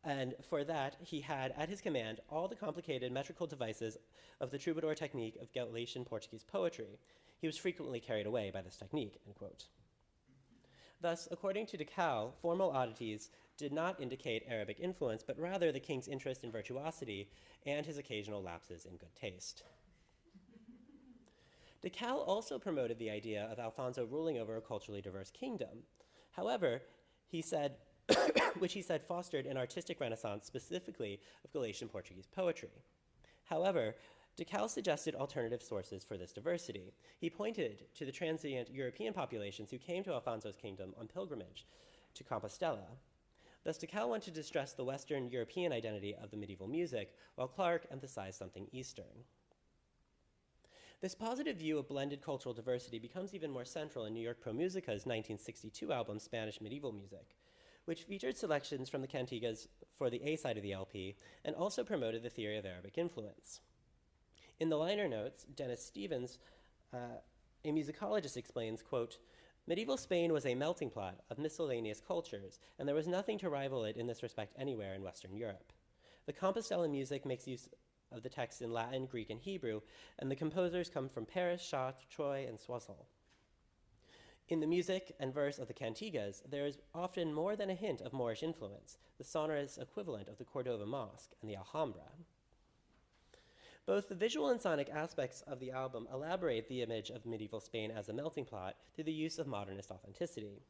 and for that he had at his command all the complicated metrical devices of the troubadour technique of Galician Portuguese poetry. He was frequently carried away by this technique, end quote. Thus, according to de Cal, formal oddities did not indicate Arabic influence, but rather the king's interest in virtuosity and his occasional lapses in good taste. De Cal also promoted the idea of Alfonso ruling over a culturally diverse kingdom. However, he said, which he said fostered an artistic renaissance specifically of Galician Portuguese poetry. However, de Cal suggested alternative sources for this diversity. He pointed to the transient European populations who came to Alfonso's kingdom on pilgrimage to Compostela. Thus, de Cal wanted to stress the Western European identity of the medieval music, while Clarke emphasized something Eastern. This positive view of blended cultural diversity becomes even more central in New York Pro Musica's 1962 album, Spanish Medieval Music, which featured selections from the cantigas for the A side of the LP and also promoted the theory of Arabic influence. In the liner notes, Dennis Stevens, a musicologist, explains, quote, "Medieval Spain was a melting pot of miscellaneous cultures, and there was nothing to rival it in this respect anywhere in Western Europe. The Compostelan music makes use of the text in Latin, Greek, and Hebrew, and the composers come from Paris, Chartres, Troyes, and Soissons. In the music and verse of the cantigas, there is often more than a hint of Moorish influence, the sonorous equivalent of the Cordova Mosque and the Alhambra." Both the visual and sonic aspects of the album elaborate the image of medieval Spain as a melting pot through the use of modernist authenticity.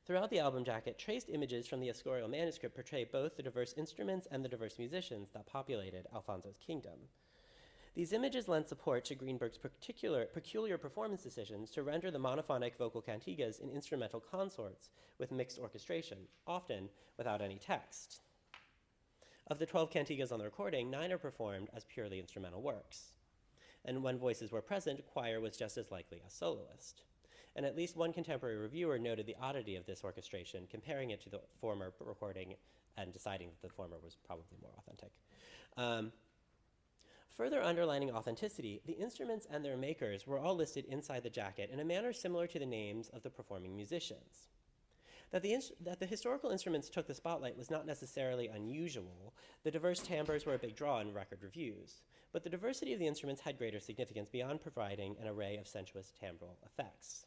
Throughout the album jacket, traced images from the Escorial manuscript portray both the diverse instruments and the diverse musicians that populated Alfonso's kingdom. These images lend support to Greenberg's peculiar performance decisions to render the monophonic vocal cantigas in instrumental consorts with mixed orchestration, often without any text. Of the 12 cantigas on the recording, 9 are performed as purely instrumental works. And when voices were present, choir was just as likely as soloist. And at least one contemporary reviewer noted the oddity of this orchestration, comparing it to the former recording and deciding that the former was probably more authentic. Further underlining authenticity, the instruments and their makers were all listed inside the jacket in a manner similar to the names of the performing musicians. That the historical instruments took the spotlight was not necessarily unusual. The diverse timbres were a big draw in record reviews, but the diversity of the instruments had greater significance beyond providing an array of sensuous timbral effects.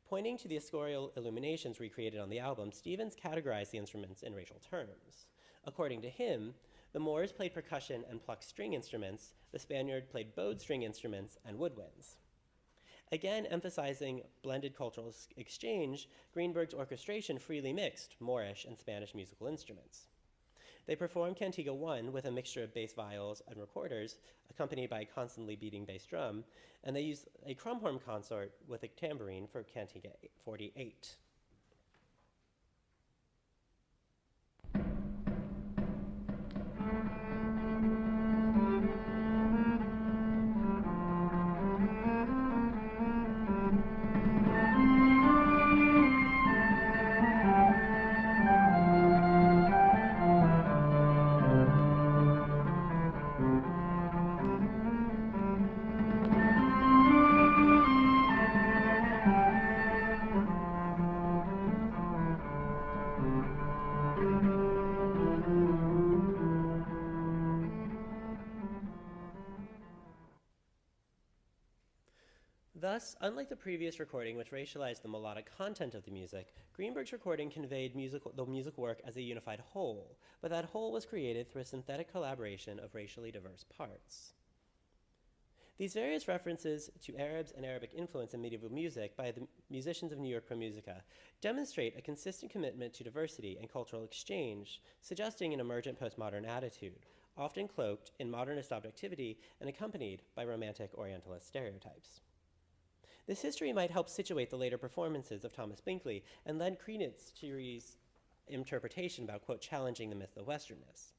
Pointing to the Escorial illuminations recreated on the album, Stevens categorized the instruments in racial terms. According to him, The Moors played percussion and plucked string instruments. The Spaniard played bowed string instruments and woodwinds. Again, emphasizing blended cultural exchange, Greenberg's orchestration freely mixed Moorish and Spanish musical instruments. They performed Cantiga 1 with a mixture of bass viols and recorders, accompanied by a constantly beating bass drum, and they used a crumhorn consort with a tambourine for Cantiga 48. Thus, unlike the previous recording, which racialized the melodic content of the music, Greenberg's recording conveyed the musical work as a unified whole, but that whole was created through a synthetic collaboration of racially diverse parts. These various references to Arabs and Arabic influence in medieval music by the musicians of New York Pro Musica demonstrate a consistent commitment to diversity and cultural exchange, suggesting an emergent postmodern attitude, often cloaked in modernist objectivity and accompanied by romantic Orientalist stereotypes. This history might help situate the later performances of Thomas Binkley and lend credence to Rie's interpretation about, quote, challenging the myth of Westernness.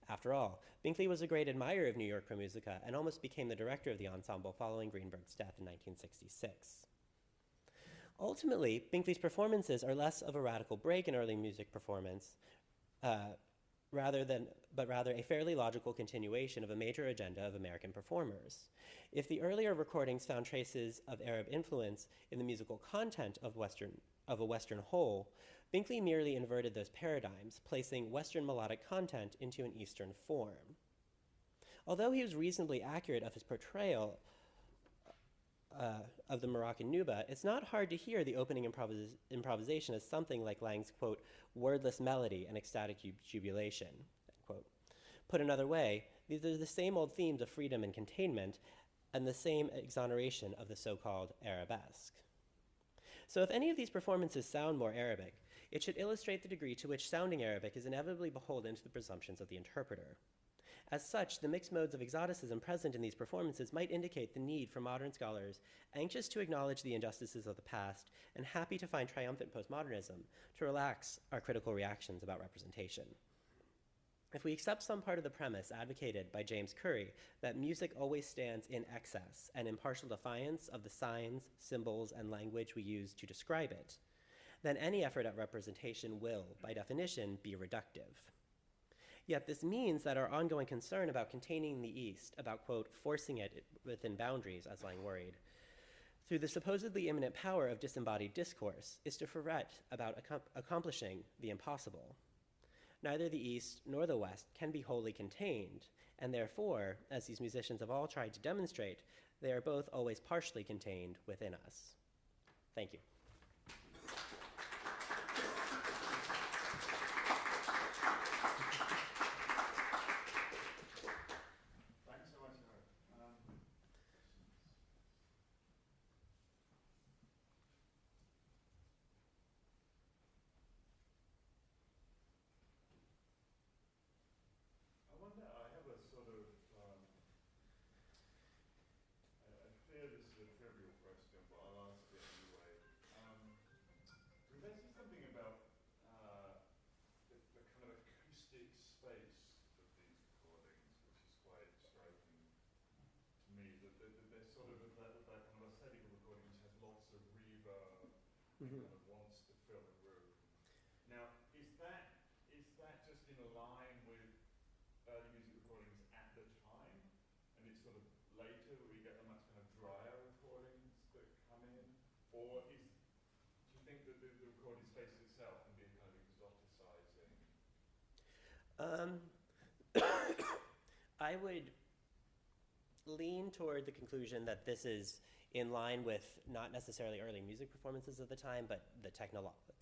After all, Binkley was a great admirer of New York Pro Musica and almost became the director of the ensemble following Greenberg's death in 1966. Ultimately, Binkley's performances are less of a radical break in early music performance, rather a fairly logical continuation of a major agenda of American performers. If the earlier recordings found traces of Arab influence in the musical content of a Western whole, Binkley merely inverted those paradigms, placing Western melodic content into an Eastern form. Although he was reasonably accurate of his portrayal of the Moroccan Nuba, it's not hard to hear the opening improvisation as something like Lang's, quote, wordless melody and ecstatic jubilation, end quote. Put another way, these are the same old themes of freedom and containment and the same exoneration of the so-called arabesque. So if any of these performances sound more Arabic, it should illustrate the degree to which sounding Arabic is inevitably beholden to the presumptions of the interpreter. As such, the mixed modes of exoticism present in these performances might indicate the need for modern scholars anxious to acknowledge the injustices of the past and happy to find triumphant postmodernism to relax our critical reactions about representation. If we accept some part of the premise advocated by James Curry that music always stands in excess and impartial defiance of the signs, symbols, and language we use to describe it, then any effort at representation will, by definition, be reductive. Yet this means that our ongoing concern about containing the East, about, quote, forcing it within boundaries, as Lang worried, through the supposedly imminent power of disembodied discourse, is to fret about accomplishing the impossible. Neither the East nor the West can be wholly contained, and therefore, as these musicians have all tried to demonstrate, they are both always partially contained within us. Thank you. Thanks so much, Eric. I wonder, I have a sort of, I fear this is a trivial question, but I'll ask it anyway. We've mentioned something about the kind of acoustic space of these recordings, which is quite striking to me, that they're sort of that kind of aesthetic of recording which has lots of reverb and kind of wants to fill a room. Now, is that just in line with early music recordings at the time, and it's sort of later where we get the much kind of drier recordings that come in, or do you think that the recording space itself can be a kind of exoticizing? I would lean toward the conclusion that this is in line with not necessarily early music performances of the time, but the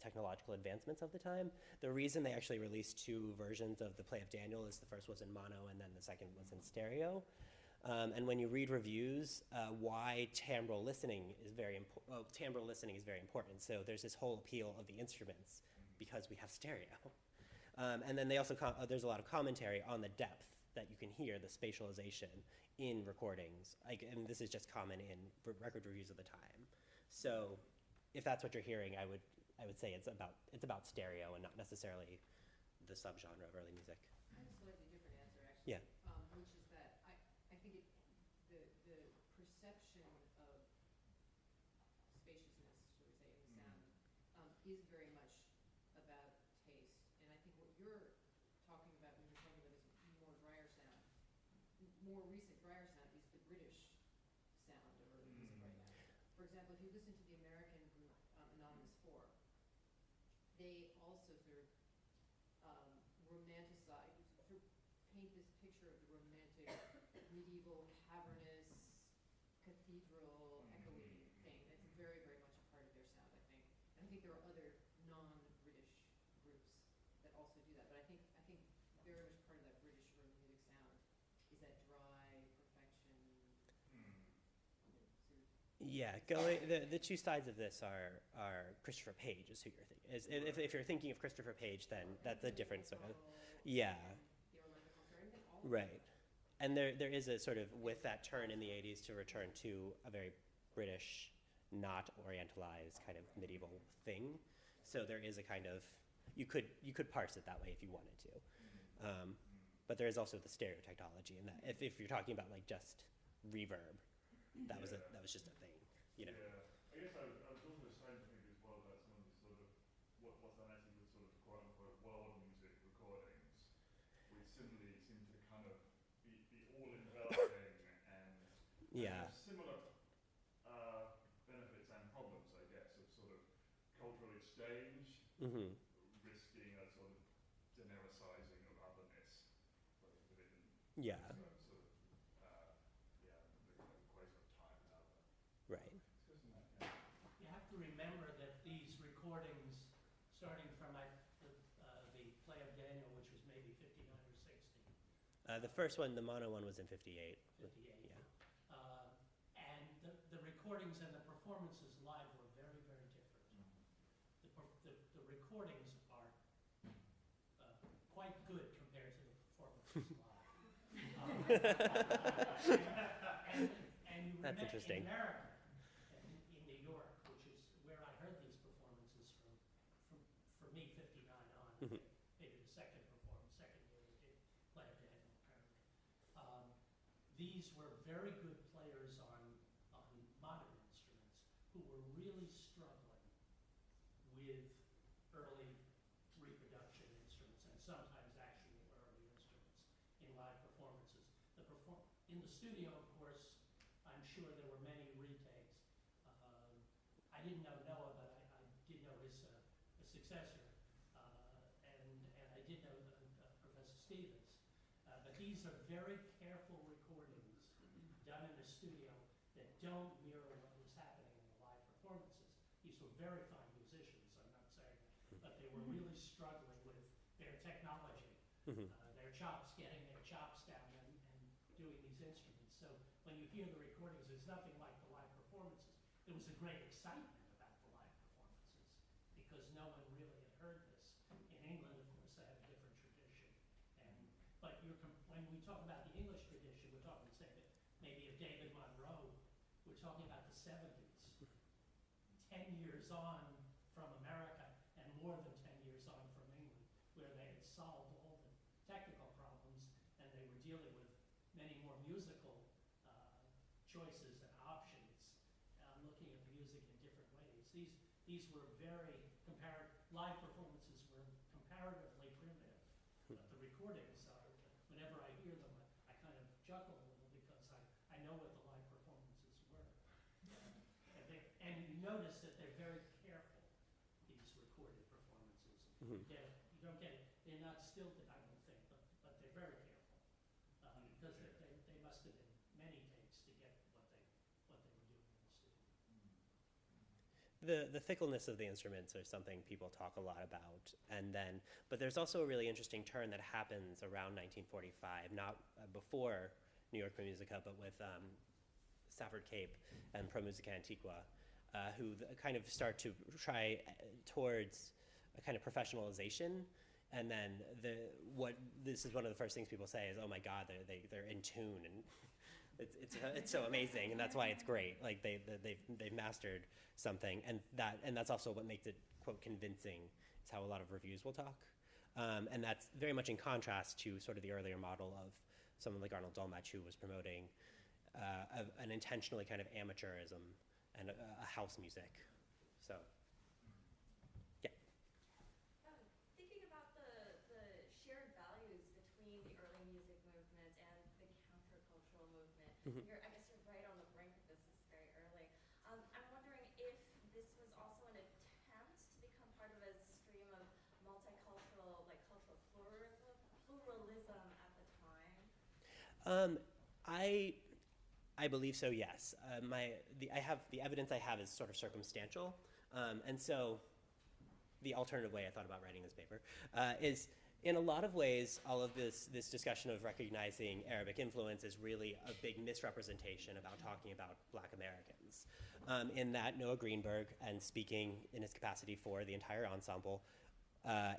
technological advancements of the time. The reason they actually released 2 versions of the play of Daniel is the first was in mono and then the second was in stereo. And when you read reviews, why timbral listening is very important. Timbral listening is very important. So there's this whole appeal of the instruments because we have stereo. And then they also there's a lot of commentary on the depth that you can hear, the spatialization in recordings. And this is just common in record reviews of the time. So if that's what you're hearing, I would say it's about stereo and not necessarily the subgenre of early music. I have a slightly different answer, actually. Yeah. Which is that I think the perception of spaciousness, shall we say, in the sound is very much about taste. And I think what you're talking about when you're talking about this more drier sound, more recent drier sound, is the British sound of early music right now. For example, if you listen to the American group Anonymous 4, they also sort of romanticize, sort of paint this picture of the romantic, medieval, cavernous, cathedral, echoey thing. That's very, very much a part of their sound, I think. And I think there are other non-British groups that also do that. But I think very much part of that British early music sound is that dry perfection. Sort of. Yeah, the 2 sides of this are Christopher Page is who you're thinking. If you're thinking of Christopher Page, then that's a different sort of, yeah. The Orlando Concert, all of Right. And there is a sort of, with that turn in the 80s to return to a very British, not orientalized kind of medieval thing. So there is a kind of, you could parse it that way if you wanted to. But there is also the stereo technology, and that if you're talking about like just reverb, that was just a thing, you know. Yeah, I guess I was also starting to think as well about some of the sort of what's done actually with sort of quote unquote world music recordings, which similarly seem to kind of be all enveloping and Yeah. have similar benefits and problems, I guess, of sort of cultural exchange, Mm-hmm. risking a sort of genericizing of otherness, within Yeah. sort of the equation of time and other. Right. You have to remember that these recordings, starting from the play of Daniel, which was maybe 59 or 60. The first one, the mono one, was in 58. 58. Yeah. And the recordings and the performances live were very, very different. The recordings are quite good compared to the performances live. And you That's interesting. In America, in New York, which is where I heard these performances from for me, 59 on. Mhm. Maybe the second year they did play of Daniel, apparently. These were very good players on modern instruments who were really struggling with early reproduction instruments and sometimes actually early instruments in live performances. In the studio, of course, I'm sure there were many retakes. I didn't know Noah, but I did know his successor, and I did know Professor Stevens. But these are very careful recordings done in the studio that don't mirror what was happening in the live performances. These were very fine musicians, I'm not saying that, but they were really struggling with their technology, Mhm. their chops, getting their chops down and doing these instruments. So when you hear the recordings, there's nothing like the live performances. There was a great excitement about the live performances because no one really had heard this. In England, of course, they have a different tradition. But when we talk about the English tradition, we're talking, say, maybe of David Monroe, we're talking about the 70s. 10 years on from America and more than 10 years on from England, where they had solved all the technical problems and they were dealing with many more musical choices and options, looking at music in different ways. These were live performances were comparatively primitive, but the recordings are, whenever I hear them, I kind of chuckle a little because I know what the live performances were. And you notice that they're very careful, these recorded performances. Mhm. You don't get it. They're not stilted, I don't think, but they're very careful because they must have been many takes to get what they were doing in the studio. the fickleness of the instruments are something people talk a lot about. But there's also a really interesting turn that happens around 1945, not before New York Pro Musica, but with Stafford Cape and Pro Musica Antiqua, who kind of start to try towards a kind of professionalization. And then this is one of the first things people say is, oh my God, they're in tune, and it's so amazing, and that's why it's great. Like they've mastered something, and that's also what makes it, quote, convincing, is how a lot of reviews will talk. And that's very much in contrast to sort of the earlier model of someone like Arnold Dolmetsch, who was promoting an intentionally kind of amateurism and a house music. So, yeah. Thinking about the shared values between the early music movement and the countercultural movement, Mm-hmm. I guess you're right on the brink of this. Is very early. I'm wondering if this was also an attempt to become part of a stream of multicultural, like cultural pluralism at the time. I believe so, yes. The evidence I have is sort of circumstantial, and so the alternative way I thought about writing this paper is, in a lot of ways, all of this discussion of recognizing Arabic influence is really a big misrepresentation about talking about Black Americans. In that Noah Greenberg, and speaking in his capacity for the entire ensemble,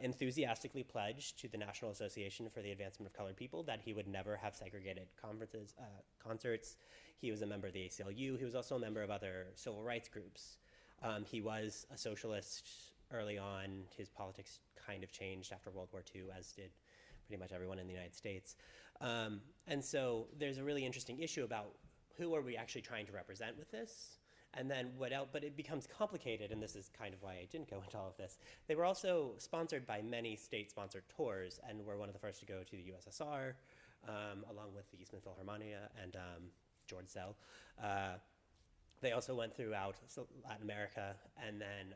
enthusiastically pledged to the National Association for the Advancement of Colored People that he would never have segregated concerts. He was a member of the ACLU. He was also a member of other civil rights groups. He was a socialist early on. His politics kind of changed after World War II, as did pretty much everyone in the United States. And so there's a really interesting issue about who are we actually trying to represent with this? And then what else? But it becomes complicated, and this is kind of why I didn't go into all of this. They were also sponsored by many state-sponsored tours, and were one of the first to go to the USSR, along with the Eastman Philharmonia and George Zell. They also went throughout Latin America, and then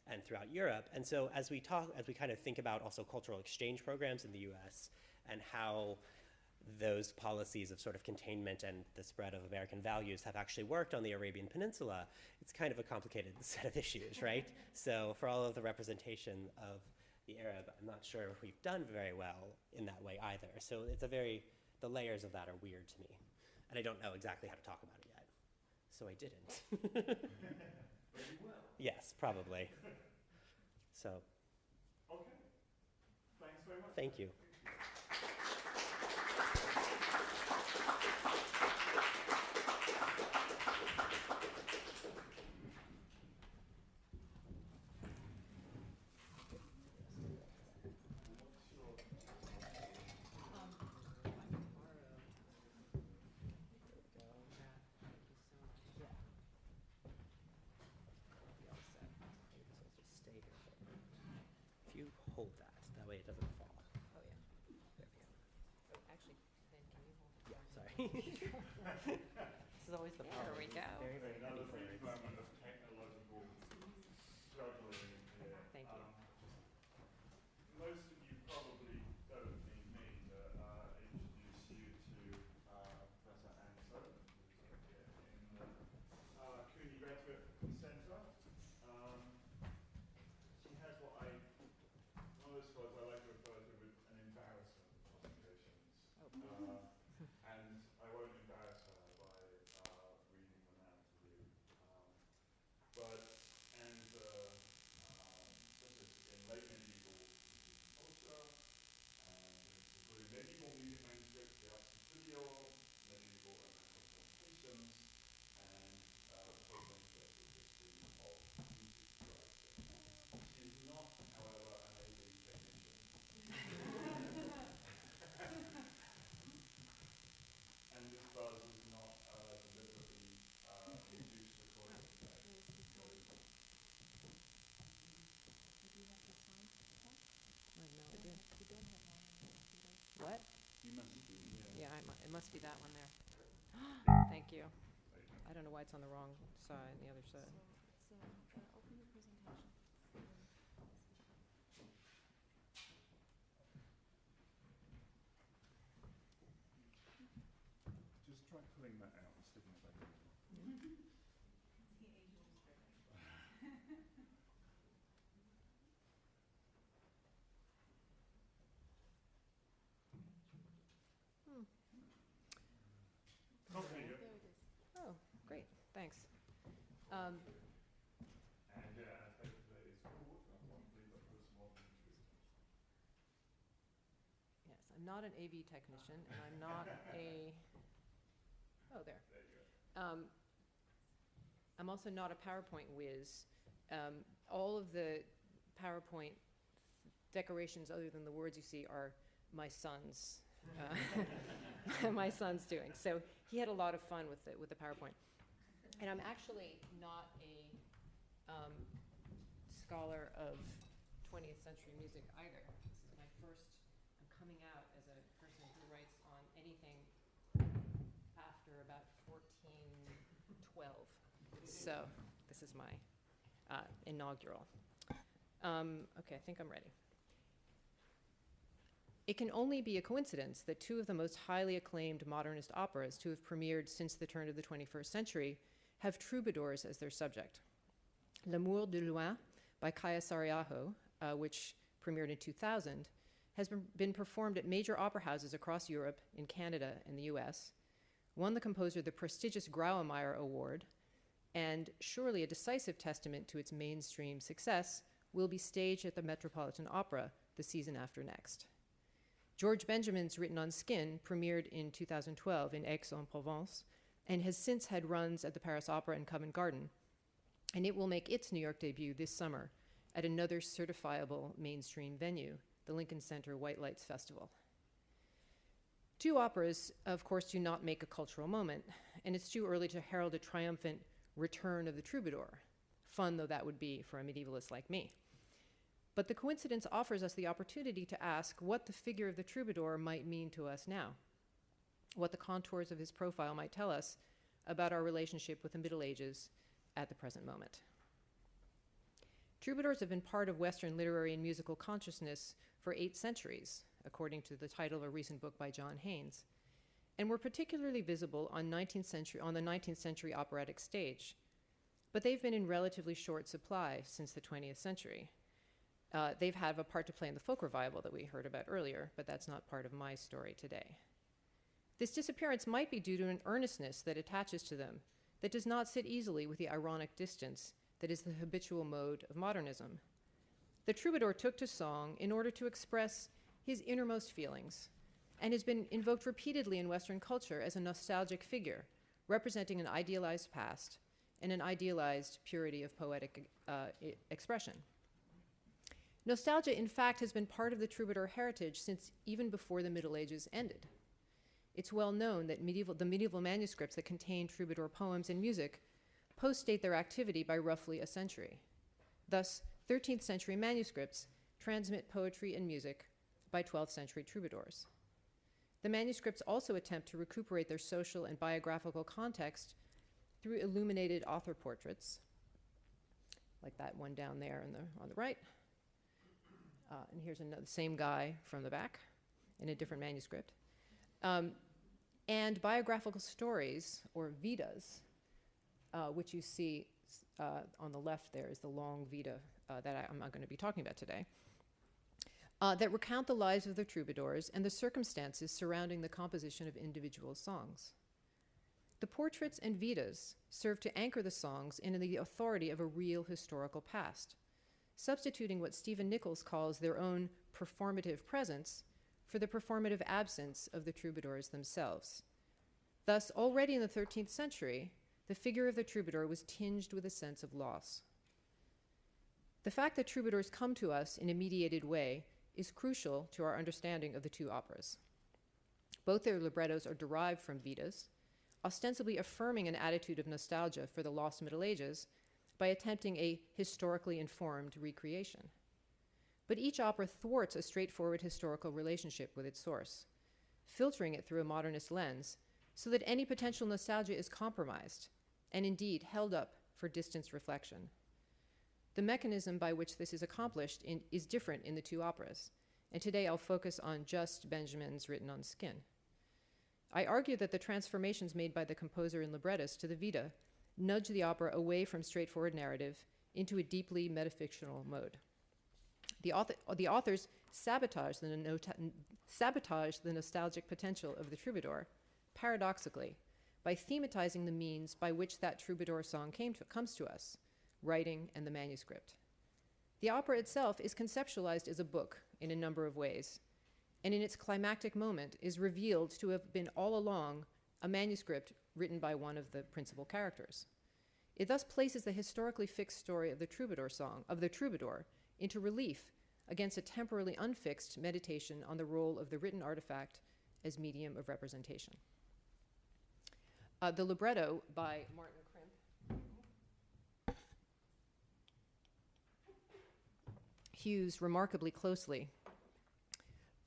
and throughout Europe. And so as we kind of think about also cultural exchange programs in the U.S. and how those policies of sort of containment and the spread of American values have actually worked on the Arabian Peninsula, it's kind of a complicated set of issues, right? So for all of the representation of the Arab, I'm not sure if we've done very well in that way either. So the layers of that are weird to me. And I don't know exactly how to talk about it yet. So I didn't. But you will. Yes, probably. So. Okay. Thanks very much. Thank you. Hold that way it doesn't fall. Oh, yeah. There we go. Actually, Ben, can you hold it? Yeah, sorry. This is always the problem. There we go. Very, very heavy Another for brief words. moment of technological struggling here. Thank you. Most of you probably don't need me to introduce you to Professor Anne Soden, who's here in the Cooney Graduate Center. She has one of those scholars I like to refer to with an embarrassment of publications. And I won't embarrass her by reading them out to you. But Anne's specialist in late medieval culture, and including medieval music manuscripts, the arts and studio, medieval and representations, and postmodern history of music writing. She is not, however, an AV technician. And this buzz is not deliberately induced according to that. What? You must be, Yeah, it must be that one there. Thank you. I don't know why it's on the wrong side, the other side. Open your presentation. Just try pulling that out and sticking it back in. Um, And yeah, our title today is called, unfortunately, the Postmodern Twist. yes, I'm not an AV technician, and I'm not a, oh, there. There you go. I'm also not a PowerPoint whiz. All of the PowerPoint decorations, other than the words you see, are my son's, my son's doing. So he had a lot of fun with the PowerPoint. And I'm actually not a scholar of 20th century music either. This is my first, I'm coming out as a person who writes on anything after about 1412. So this is my inaugural. Okay, I think I'm ready. It can only be a coincidence that two of the most highly acclaimed modernist operas to have premiered since the turn of the 21st century have troubadours as their subject. L'amour de loin by Kaya Sariaho, which premiered in 2000, has been performed at major opera houses across Europe, in Canada, and the US, won the composer the prestigious Graumeyer Award, and surely a decisive testament to its mainstream success, will be staged at the Metropolitan Opera the season after next. George Benjamin's Written on Skin premiered in 2012 in Aix-en-Provence and has since had runs at the Paris Opera and Covent Garden, and it will make its New York debut this summer at another certifiable mainstream venue, the Lincoln Center White Lights Festival. Two operas, of course, do not make a cultural moment, and it's too early to herald a triumphant return of the troubadour, fun though that would be for a medievalist like me. But the coincidence offers us the opportunity to ask what the figure of the troubadour might mean to us now, what the contours of his profile might tell us about our relationship with the Middle Ages at the present moment. Troubadours have been part of Western literary and musical consciousness for 8 centuries, according to the title of a recent book by John Haynes, and were particularly visible on the 19th century operatic stage. But they've been in relatively short supply since the 20th century. They've had a part to play in the folk revival that we heard about earlier, but that's not part of my story today. This disappearance might be due to an earnestness that attaches to them that does not sit easily with the ironic distance that is the habitual mode of modernism. The troubadour took to song in order to express his innermost feelings and has been invoked repeatedly in Western culture as a nostalgic figure, representing an idealized past and an idealized purity of poetic expression. Nostalgia, in fact, has been part of the troubadour heritage since even before the Middle Ages ended. It's well known that the medieval manuscripts that contain troubadour poems and music postdate their activity by roughly a century. Thus, 13th century manuscripts transmit poetry and music by 12th century troubadours. The manuscripts also attempt to recuperate their social and biographical context through illuminated author portraits, like that one down there on the right. And here's another, same guy from the back in a different manuscript. And biographical stories, or vidas, which you see on the left there is the long vita that I'm not going to be talking about today, that recount the lives of the troubadours and the circumstances surrounding the composition of individual songs. The portraits and vidas serve to anchor the songs in the authority of a real historical past, substituting what Stephen Nichols calls their own performative presence for the performative absence of the troubadours themselves. Thus, already in the 13th century, the figure of the troubadour was tinged with a sense of loss. The fact that troubadours come to us in a mediated way is crucial to our understanding of the two operas. Both their librettos are derived from vidas, ostensibly affirming an attitude of nostalgia for the lost Middle Ages by attempting a historically informed recreation. But each opera thwarts a straightforward historical relationship with its source, filtering it through a modernist lens so that any potential nostalgia is compromised and indeed held up for distance reflection. The mechanism by which this is accomplished is different in the two operas, and today I'll focus on just Benjamin's Written on Skin. I argue that the transformations made by the composer and librettist to the vita nudge the opera away from straightforward narrative into a deeply metafictional mode. The authors sabotage the nostalgic potential of the troubadour, paradoxically, by thematizing the means by which that troubadour song comes to us, writing and the manuscript. The opera itself is conceptualized as a book in a number of ways, and in its climactic moment is revealed to have been all along a manuscript written by one of the principal characters. It thus places the historically fixed story of the troubadour song, of the troubadour, into relief against a temporarily unfixed meditation on the role of the written artifact as medium of representation. The libretto by Martin Crimp hews remarkably closely,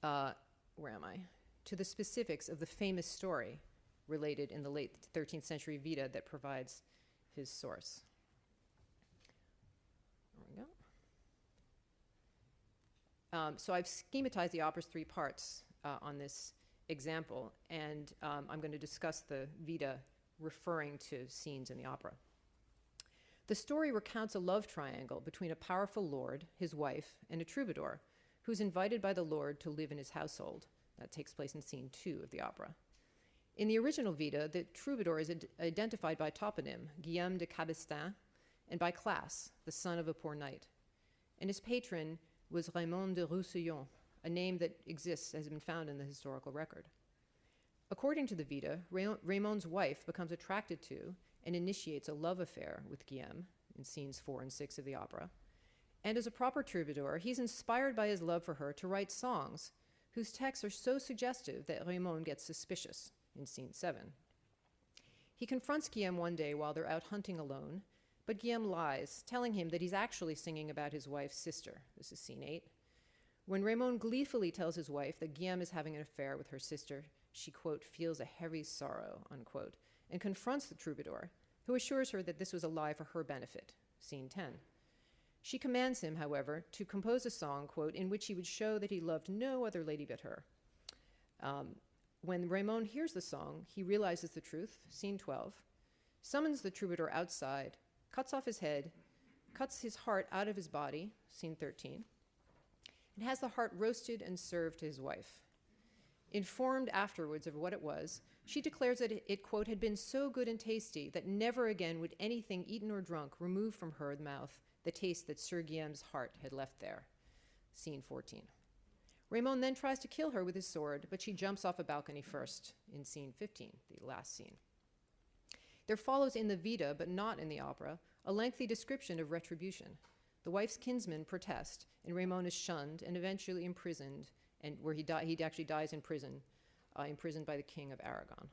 to the specifics of the famous story related in the late 13th century Vita that provides his source. There we go. So I've schematized the opera's three parts on this example, and I'm going to discuss the Vita referring to scenes in the opera. The story recounts a love triangle between a powerful lord, his wife, and a troubadour who's invited by the lord to live in his household. That takes place in scene 2 of the opera. In the original Vita, the troubadour is identified by toponym, Guillaume de Cabestin, and by class, the son of a poor knight. And his patron was Raymond de Roussillon, a name that exists, has been found in the historical record. According to the Vita, Raymond's wife becomes attracted to and initiates a love affair with Guillaume in scenes 4 and 6 of the opera. And as a proper troubadour, he's inspired by his love for her to write songs whose texts are so suggestive that Raymond gets suspicious in scene 7. He confronts Guillaume one day while they're out hunting alone, but Guillaume lies, telling him that he's actually singing about his wife's sister. This is scene 8. When Raymond gleefully tells his wife that Guillaume is having an affair with her sister, she, quote, feels a heavy sorrow, unquote, and confronts the troubadour, who assures her that this was a lie for her benefit, scene 10. She commands him, however, to compose a song, quote, in which he would show that he loved no other lady but her. When Raymond hears the song, he realizes the truth, scene 12, summons the troubadour outside, cuts off his head, cuts his heart out of his body, scene 13, and has the heart roasted and served to his wife. Informed afterwards of what it was, she declares that it, quote, had been so good and tasty that never again would anything eaten or drunk remove from her mouth the taste that Sir Guillaume's heart had left there, scene 14. Raymond then tries to kill her with his sword, but she jumps off a balcony first in scene 15, the last scene. There follows in the Vita, but not in the opera, a lengthy description of retribution. The wife's kinsmen protest, and Raymond is shunned and eventually imprisoned, and where he actually dies in prison, imprisoned by the King of Aragon.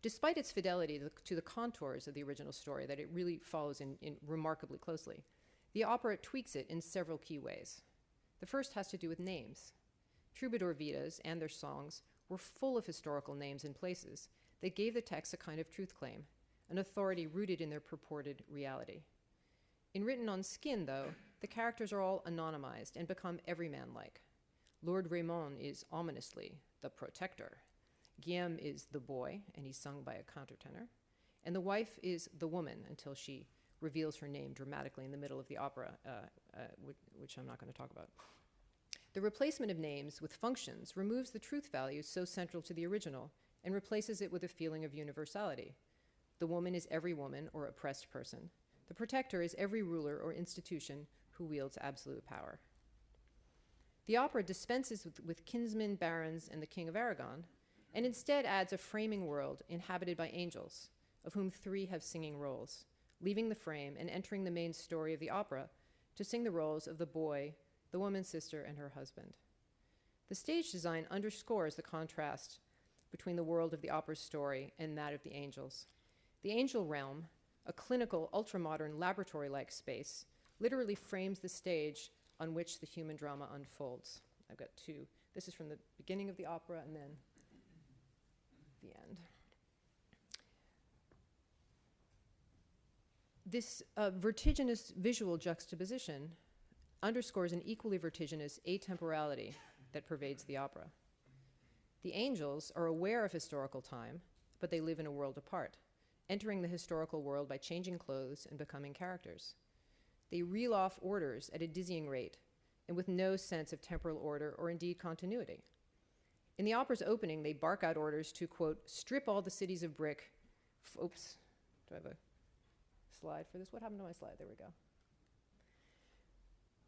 Despite its fidelity to the contours of the original story, that it really follows in remarkably closely, the opera tweaks it in several key ways. The first has to do with names. Troubadour Vitas and their songs were full of historical names and places that gave the text a kind of truth claim, an authority rooted in their purported reality. In Written on Skin, though, the characters are all anonymized and become everyman-like. Lord Raymond is ominously the protector. Guillaume is the boy, and he's sung by a countertenor. And the wife is the woman until she reveals her name dramatically in the middle of the opera, which I'm not going to talk about. The replacement of names with functions removes the truth values so central to the original and replaces it with a feeling of universality. The woman is every woman or oppressed person. The protector is every ruler or institution who wields absolute power. The opera dispenses with kinsmen, barons, and the King of Aragon, and instead adds a framing world inhabited by angels, of whom 3 have singing roles, leaving the frame and entering the main story of the opera to sing the roles of the boy, the woman's sister, and her husband. The stage design underscores the contrast between the world of the opera's story and that of the angels. The angel realm, a clinical, ultra-modern, laboratory-like space, literally frames the stage on which the human drama unfolds. I've got 2. This is from the beginning of the opera and then the end. This vertiginous visual juxtaposition underscores an equally vertiginous atemporality that pervades the opera. The angels are aware of historical time, but they live in a world apart, entering the historical world by changing clothes and becoming characters. They reel off orders at a dizzying rate and with no sense of temporal order or indeed continuity. In the opera's opening, they bark out orders to, quote, strip all the cities of brick. Oops, do I have a slide for this? What happened to my slide? There we go.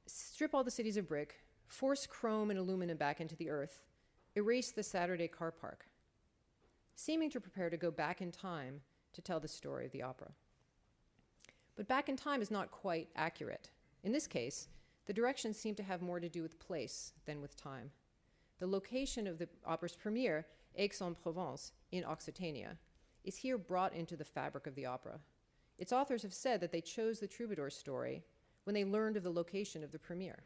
Strip all the cities of brick, force chrome and aluminum back into the earth, erase the Saturday car park, seeming to prepare to go back in time to tell the story of the opera. But back in time is not quite accurate. In this case, the directions seem to have more to do with place than with time. The location of the opera's premiere, Aix-en-Provence, in Occitania, is here brought into the fabric of the opera. Its authors have said that they chose the Troubadour story when they learned of the location of the premiere.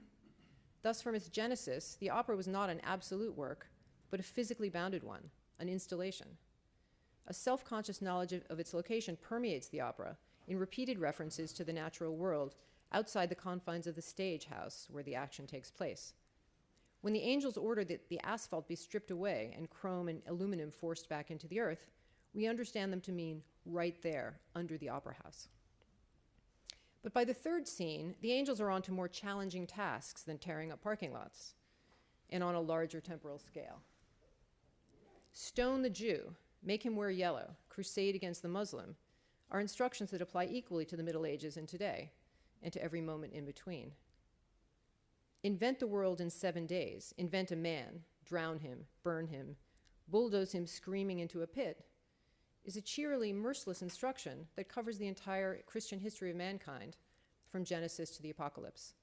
Thus, from its genesis, the opera was not an absolute work, but a physically bounded one, an installation. A self-conscious knowledge of its location permeates the opera in repeated references to the natural world outside the confines of the stage house where the action takes place. When the angels order that the asphalt be stripped away and chrome and aluminum forced back into the earth, we understand them to mean right there, under the opera house. But by the third scene, the angels are on to more challenging tasks than tearing up parking lots, and on a larger temporal scale. Stone the Jew, make him wear yellow, crusade against the Muslim, are instructions that apply equally to the Middle Ages and today, and to every moment in between. Invent the world in 7 days, invent a man, drown him, burn him, bulldoze him screaming into a pit, is a cheerily merciless instruction that covers the entire Christian history of mankind, from Genesis to the Apocalypse.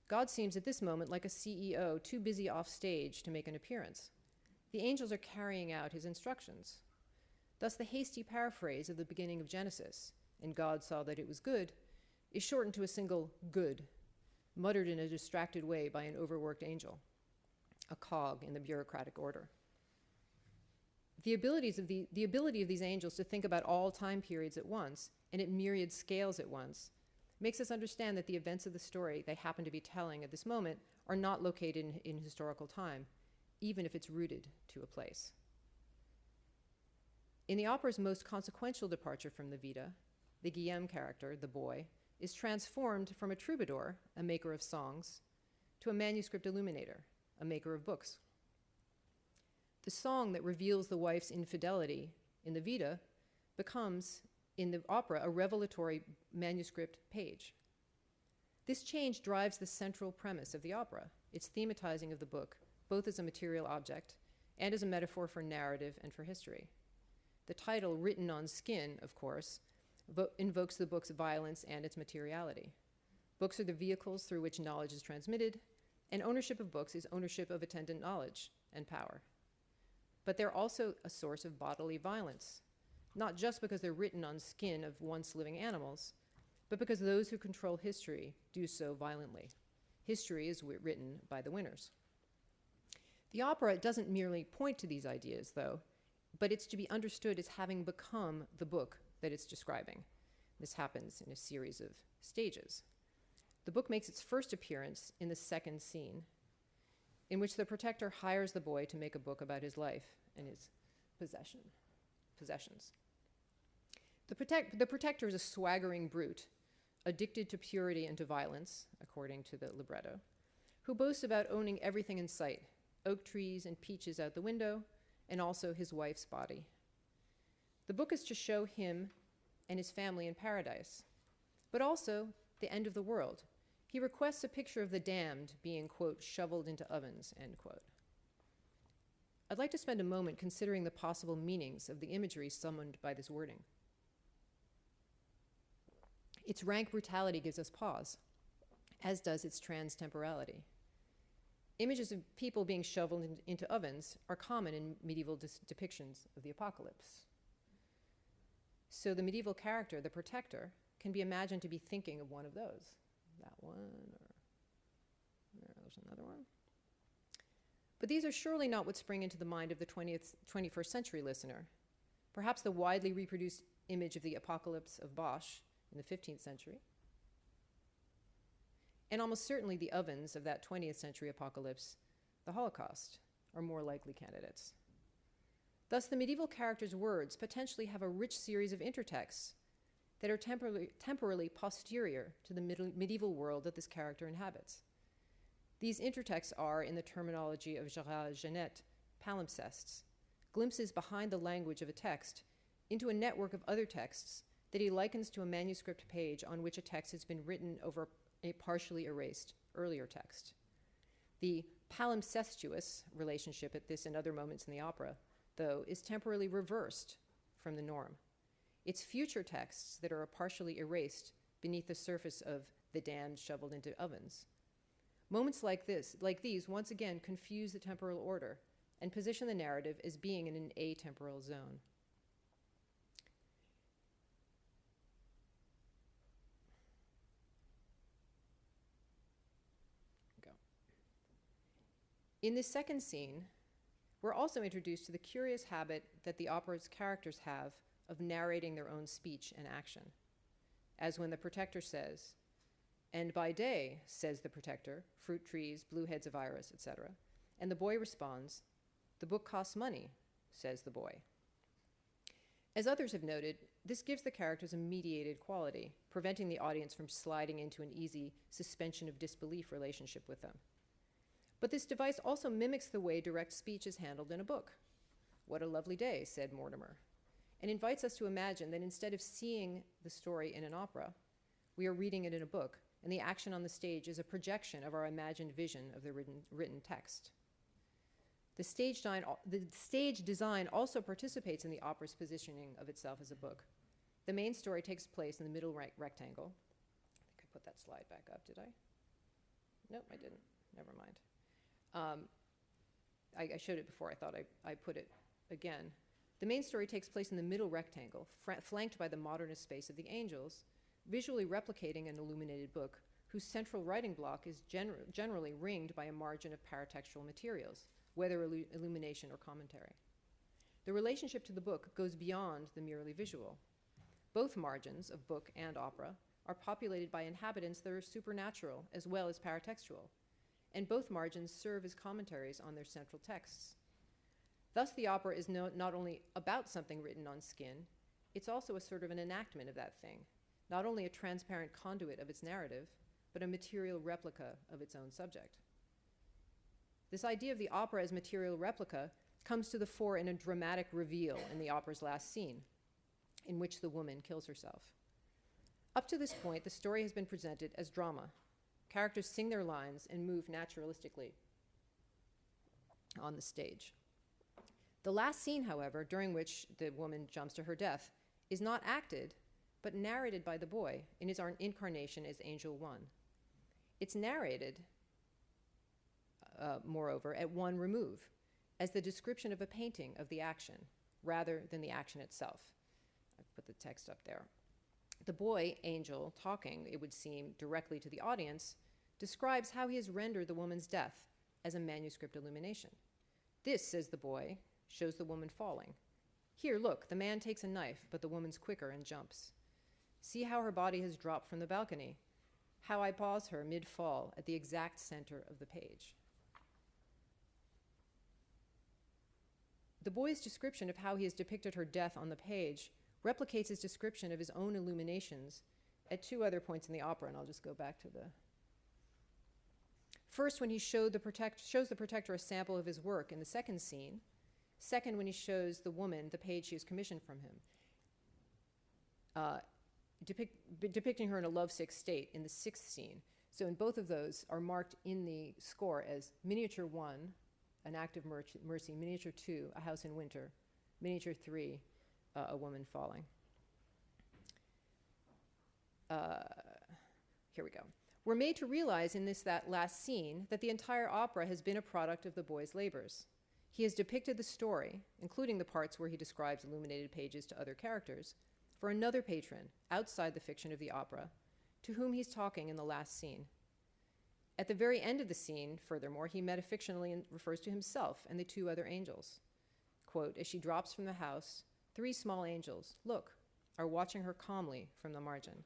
God seems at this moment like a CEO too busy off stage to make an appearance. The angels are carrying out his instructions. Thus, the hasty paraphrase of the beginning of Genesis, and God saw that it was good, is shortened to a single good, muttered in a distracted way by an overworked angel, a cog in the bureaucratic order. The ability of these angels to think about all time periods at once and at myriad scales at once makes us understand that the events of the story they happen to be telling at this moment are not located in historical time, even if it's rooted to a place. In the opera's most consequential departure from the Vita, the Guillaume character, the boy, is transformed from a troubadour, a maker of songs, to a manuscript illuminator, a maker of books. The song that reveals the wife's infidelity in the Vita becomes, in the opera, a revelatory manuscript page. This change drives the central premise of the opera, its thematizing of the book, both as a material object and as a metaphor for narrative and for history. The title, Written on Skin, of course, invokes the book's violence and its materiality. Books are the vehicles through which knowledge is transmitted, and ownership of books is ownership of attendant knowledge and power. But they're also a source of bodily violence, not just because they're written on skin of once living animals, but because those who control history do so violently. History is written by the winners. The opera doesn't merely point to these ideas, though, but it's to be understood as having become the book that it's describing. This happens in a series of stages. The book makes its first appearance in the second scene, in which the protector hires the boy to make a book about his life and his possessions. The protector is a swaggering brute, addicted to purity and to violence, according to the libretto, who boasts about owning everything in sight, oak trees and peaches out the window, and also his wife's body. The book is to show him and his family in paradise, but also the end of the world. He requests a picture of the damned being, quote, shoveled into ovens, end quote. I'd like to spend a moment considering the possible meanings of the imagery summoned by this wording. Its rank brutality gives us pause, as does its trans-temporality. Images of people being shoveled into ovens are common in medieval depictions of the apocalypse. So the medieval character, the protector, can be imagined to be thinking of one of those. That one, or there's another one. But these are surely not what spring into the mind of the 21st century listener. Perhaps the widely reproduced image of the apocalypse of Bosch in the 15th century, and almost certainly the ovens of that 20th century apocalypse, the Holocaust, are more likely candidates. Thus, the medieval character's words potentially have a rich series of intertexts that are temporally posterior to the medieval world that this character inhabits. These intertexts are, in the terminology of Gerard Genet, palimpsests, glimpses behind the language of a text into a network of other texts that he likens to a manuscript page on which a text has been written over a partially erased earlier text. The palimpsestuous relationship at this and other moments in the opera, though, is temporarily reversed from the norm. It's future texts that are partially erased beneath the surface of the damned shoveled into ovens. Moments like these, once again confuse the temporal order and position the narrative as being in an atemporal zone. In this second scene, we're also introduced to the curious habit that the opera's characters have of narrating their own speech and action. As when the protector says, "And by day," says the protector, "fruit trees, blue heads of iris," etc. And the boy responds, "The book costs money," says the boy. As others have noted, this gives the characters a mediated quality, preventing the audience from sliding into an easy suspension of disbelief relationship with them. But this device also mimics the way direct speech is handled in a book. "What a lovely day," said Mortimer, and invites us to imagine that instead of seeing the story in an opera, we are reading it in a book, and the action on the stage is a projection of our imagined vision of the written text. The stage design also participates in the opera's positioning of itself as a book. The main story takes place in the middle rectangle. I think I put that slide back up, did I? Nope, I didn't. Never mind. I showed it before. I thought I put it again. The main story takes place in the middle rectangle, flanked by the modernist space of the angels, visually replicating an illuminated book whose central writing block is generally ringed by a margin of paratextual materials, whether illumination or commentary. The relationship to the book goes beyond the merely visual. Both margins of book and opera are populated by inhabitants that are supernatural as well as paratextual, and both margins serve as commentaries on their central texts. Thus, the opera is not only about something written on skin, it's also a sort of an enactment of that thing, not only a transparent conduit of its narrative, but a material replica of its own subject. This idea of the opera as material replica comes to the fore in a dramatic reveal in the opera's last scene, in which the woman kills herself. Up to this point, the story has been presented as drama. Characters sing their lines and move naturalistically on the stage. The last scene, however, during which the woman jumps to her death, is not acted, but narrated by the boy in his incarnation as Angel 1. It's narrated, moreover, at one remove, as the description of a painting of the action, rather than the action itself. I've put the text up there. The boy, Angel, talking, it would seem, directly to the audience, describes how he has rendered the woman's death as a manuscript illumination. "This," says the boy, "shows the woman falling. Here, look, the man takes a knife, but the woman's quicker and jumps. See how her body has dropped from the balcony, how I pause her mid-fall at the exact center of the page." The boy's description of how he has depicted her death on the page replicates his description of his own illuminations at two other points in the opera, and I'll just go back to the... First, when he shows the protector a sample of his work in the second scene. Second, when he shows the woman the page she has commissioned from him, depicting her in a lovesick state in the sixth scene. So in both of those are marked in the score as Miniature 1, An Act of Mercy, Miniature 2, A House in Winter, Miniature 3, A Woman Falling. Here we go. We're made to realize in that last scene that the entire opera has been a product of the boy's labors. He has depicted the story, including the parts where he describes illuminated pages to other characters, for another patron outside the fiction of the opera, to whom he's talking in the last scene. At the very end of the scene, furthermore, he metafictionally refers to himself and the two other angels. Quote, "As she drops from the house, 3 small angels, look, are watching her calmly from the margin."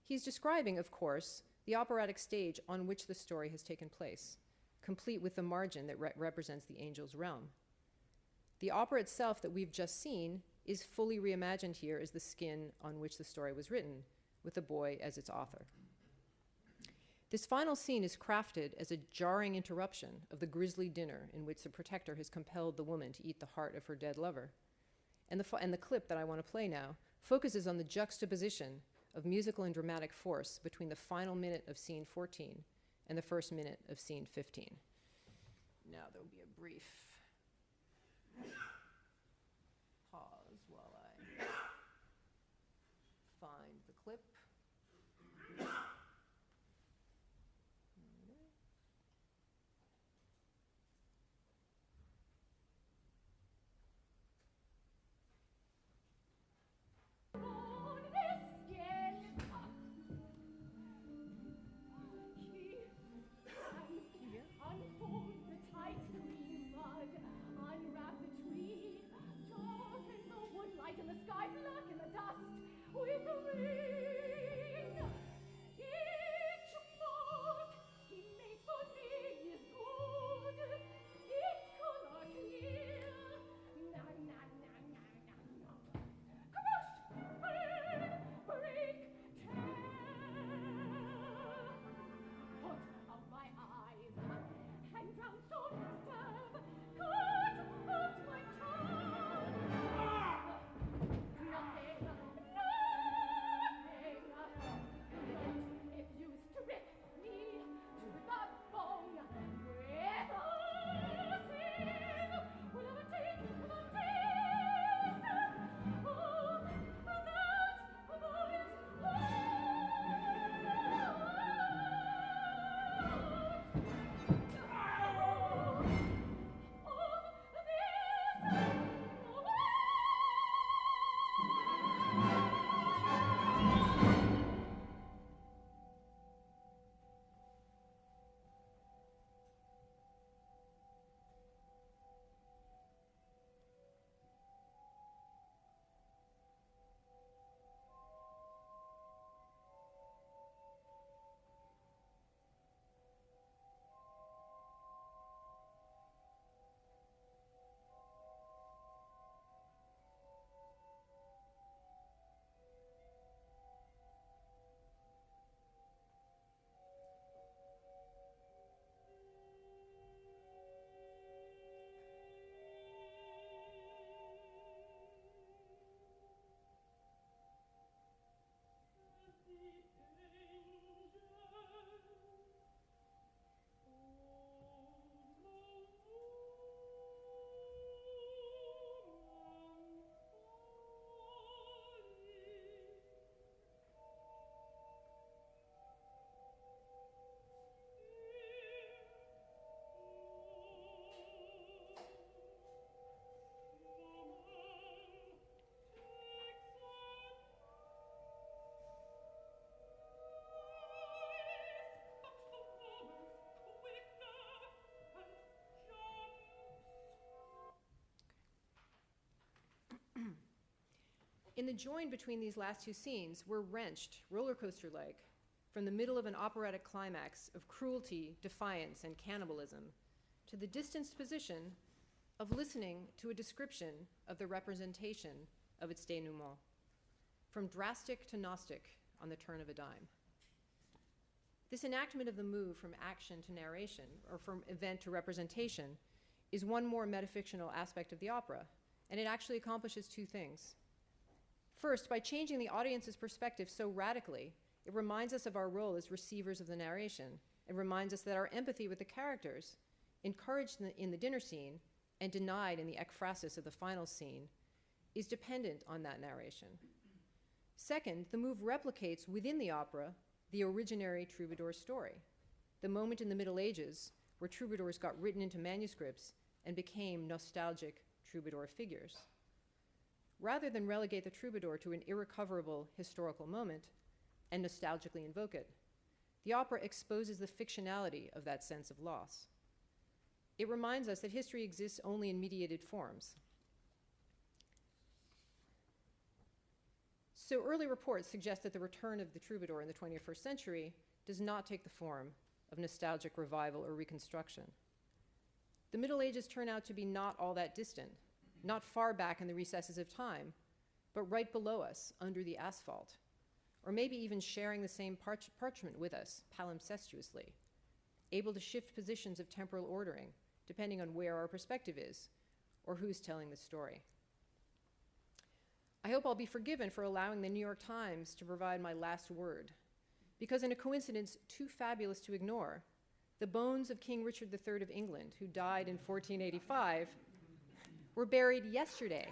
He's describing, of course, the operatic stage on which the story has taken place, complete with the margin that represents the angel's realm. The opera itself that we've just seen is fully reimagined here as the skin on which the story was written, with the boy as its author. This final scene is crafted as a jarring interruption of the grisly dinner in which the protector has compelled the woman to eat the heart of her dead lover. And the clip that I want to play now focuses on the juxtaposition of musical and dramatic force between the final minute of scene 14 and the first minute of scene 15. Now there will be a brief pause while I find the clip. In the join between these last two scenes, we're wrenched, roller coaster-like, from the middle of an operatic climax of cruelty, defiance, and cannibalism to the distanced position of listening to a description of the representation of its denouement, from drastic to Gnostic on the turn of a dime. This enactment of the move from action to narration, or from event to representation, is one more metafictional aspect of the opera, and it actually accomplishes two things. First, by changing the audience's perspective so radically, it reminds us of our role as receivers of the narration, and reminds us that our empathy with the characters, encouraged in the dinner scene and denied in the ekphrasis of the final scene, is dependent on that narration. Second, the move replicates within the opera the originary troubadour story, the moment in the Middle Ages where troubadours got written into manuscripts and became nostalgic troubadour figures. Rather than relegate the troubadour to an irrecoverable historical moment and nostalgically invoke it, the opera exposes the fictionality of that sense of loss. It reminds us that history exists only in mediated forms. So early reports suggest that the return of the troubadour in the 21st century does not take the form of nostalgic revival or reconstruction. The Middle Ages turn out to be not all that distant, not far back in the recesses of time, but right below us, under the asphalt, or maybe even sharing the same parchment with us, palimpsestuously, able to shift positions of temporal ordering, depending on where our perspective is, or who's telling the story. I hope I'll be forgiven for allowing the New York Times to provide my last word, because in a coincidence too fabulous to ignore, the bones of King Richard III of England, who died in 1485, were buried yesterday,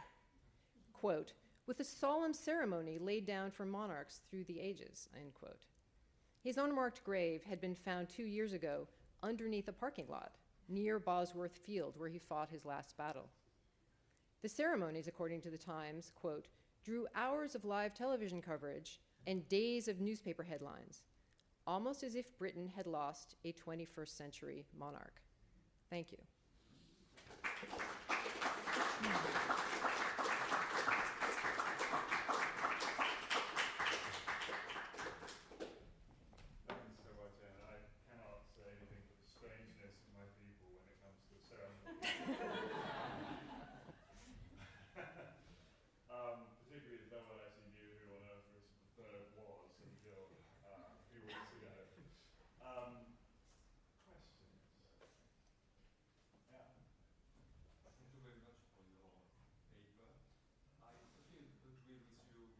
quote, with a solemn ceremony laid down for monarchs through the ages, end quote. His unmarked grave had been found 2 years ago underneath a parking lot near Bosworth Field, where he fought his last battle. The ceremonies, according to the Times, quote, drew hours of live television coverage and days of newspaper headlines, almost as if Britain had lost a 21st century monarch. Thank you. Thanks so much, Anne. I cannot say anything but the strangeness of my people when it comes to ceremony. Particularly as no one actually knew who on earth Richard III was until a few weeks ago. Questions? Yeah. Thank you very much for your paper. I totally agree with you, with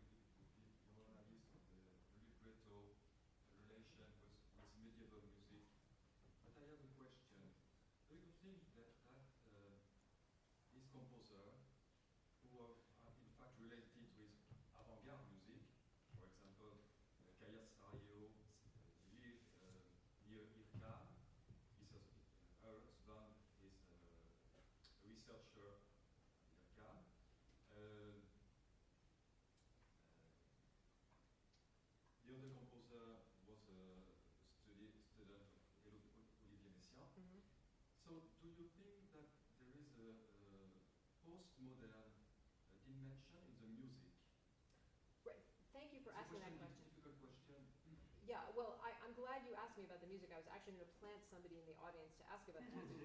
your analysis of the libretto relation with medieval music. But I have a question. Do you think that this composer, who are in fact related with avant-garde music, for example, Kayasrayo lived near Irka. Her husband is a researcher at Irka. The other composer was a student of Olivier Messiaen. Mm-hmm. So do you think that there is a postmodern dimension in the music? Right. Thank you for It's a asking that question, question. difficult question. Yeah, well, I'm glad you asked me about the music. I was actually going to plant somebody in the audience to ask about the music,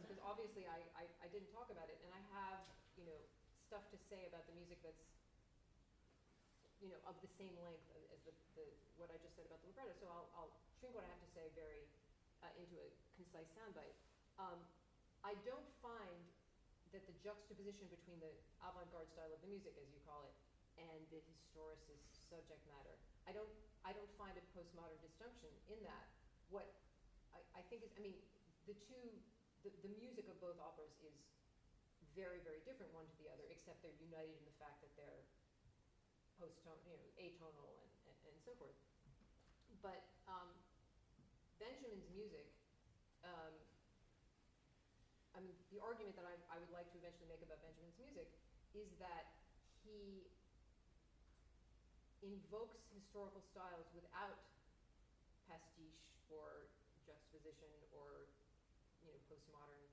because obviously I didn't talk about it, and I have, stuff to say about the music that's, of the same length as the what I just said about the libretto. So I'll shrink what I have to say very into a concise soundbite. I don't find that the juxtaposition between the avant-garde style of the music, as you call it, and the historicist subject matter, I don't find a postmodern disjunction in that. What I think is, the music of both operas is very, very different one to the other, except they're united in the fact that they're atonal and so forth. But Benjamin's music, the argument that I would like to eventually make about Benjamin's music is that he invokes historical styles without pastiche or juxtaposition or postmodern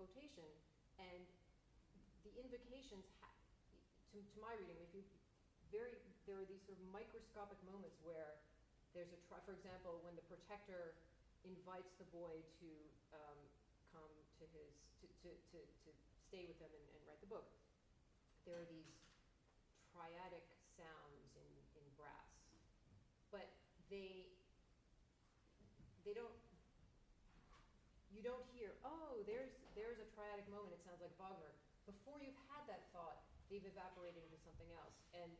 quotation, and the invocations, to my reading, there are these sort of microscopic moments where there's for example, when the protector invites the boy to come to stay with them and write the book, there are these triadic sounds in brass, but you don't hear, oh, there's a triadic moment, it sounds like Wagner. Before you've had that thought, they've evaporated into something else. And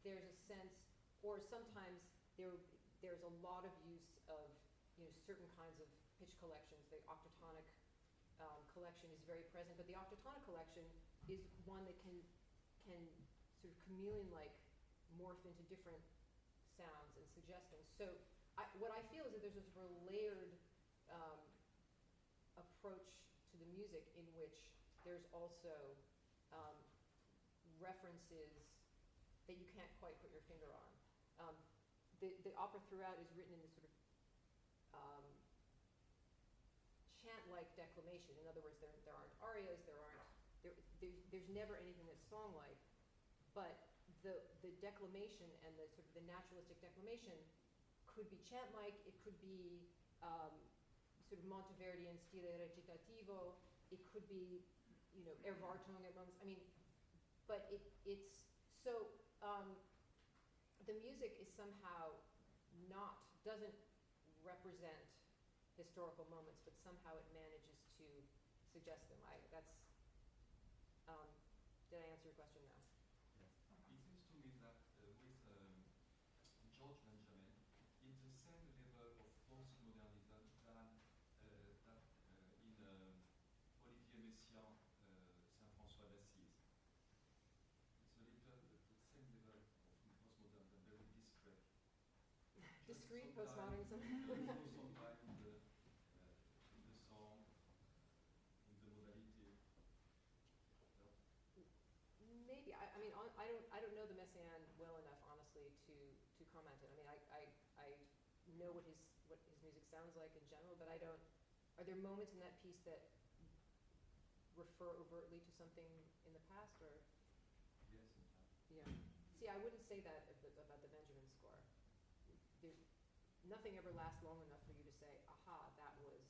there's a sense, or sometimes there's a lot of use of certain kinds of pitch collections. The octatonic collection is very present, but the octatonic collection is one that can sort of chameleon-like morph into different sounds and suggest things. So what I feel is that there's a sort of layered approach to the music in which there's also references that you can't quite put your finger on. The opera throughout is written in this sort of chant-like declamation. In other words, there aren't arias, there's never anything that's song-like, but the declamation and the sort of the naturalistic declamation could be chant-like, it could be sort of Monteverdian stile recitativo, it could be Erwartung at moments. But it's so the music is somehow doesn't represent historical moments, but somehow it manages to suggest them. Did I answer your question now? Yes. It seems to me that with George Benjamin, it's the same level of postmodernism than that in Olivier Messiaen, Saint-François d'Assise. It's a little the same level of postmodernism, very discreet. Discrete postmodernism. Sometimes in the song, in the modality. Maybe. I mean, I don't know the Messiaen well enough, honestly, to comment it. I mean, I know what his music sounds like in general, but I don't. Are there moments in that piece that refer overtly to something in the past, or? Yes, sometimes. Yeah. See, I wouldn't say that about the Benjamin score. Nothing ever lasts long enough for you to say, aha, that was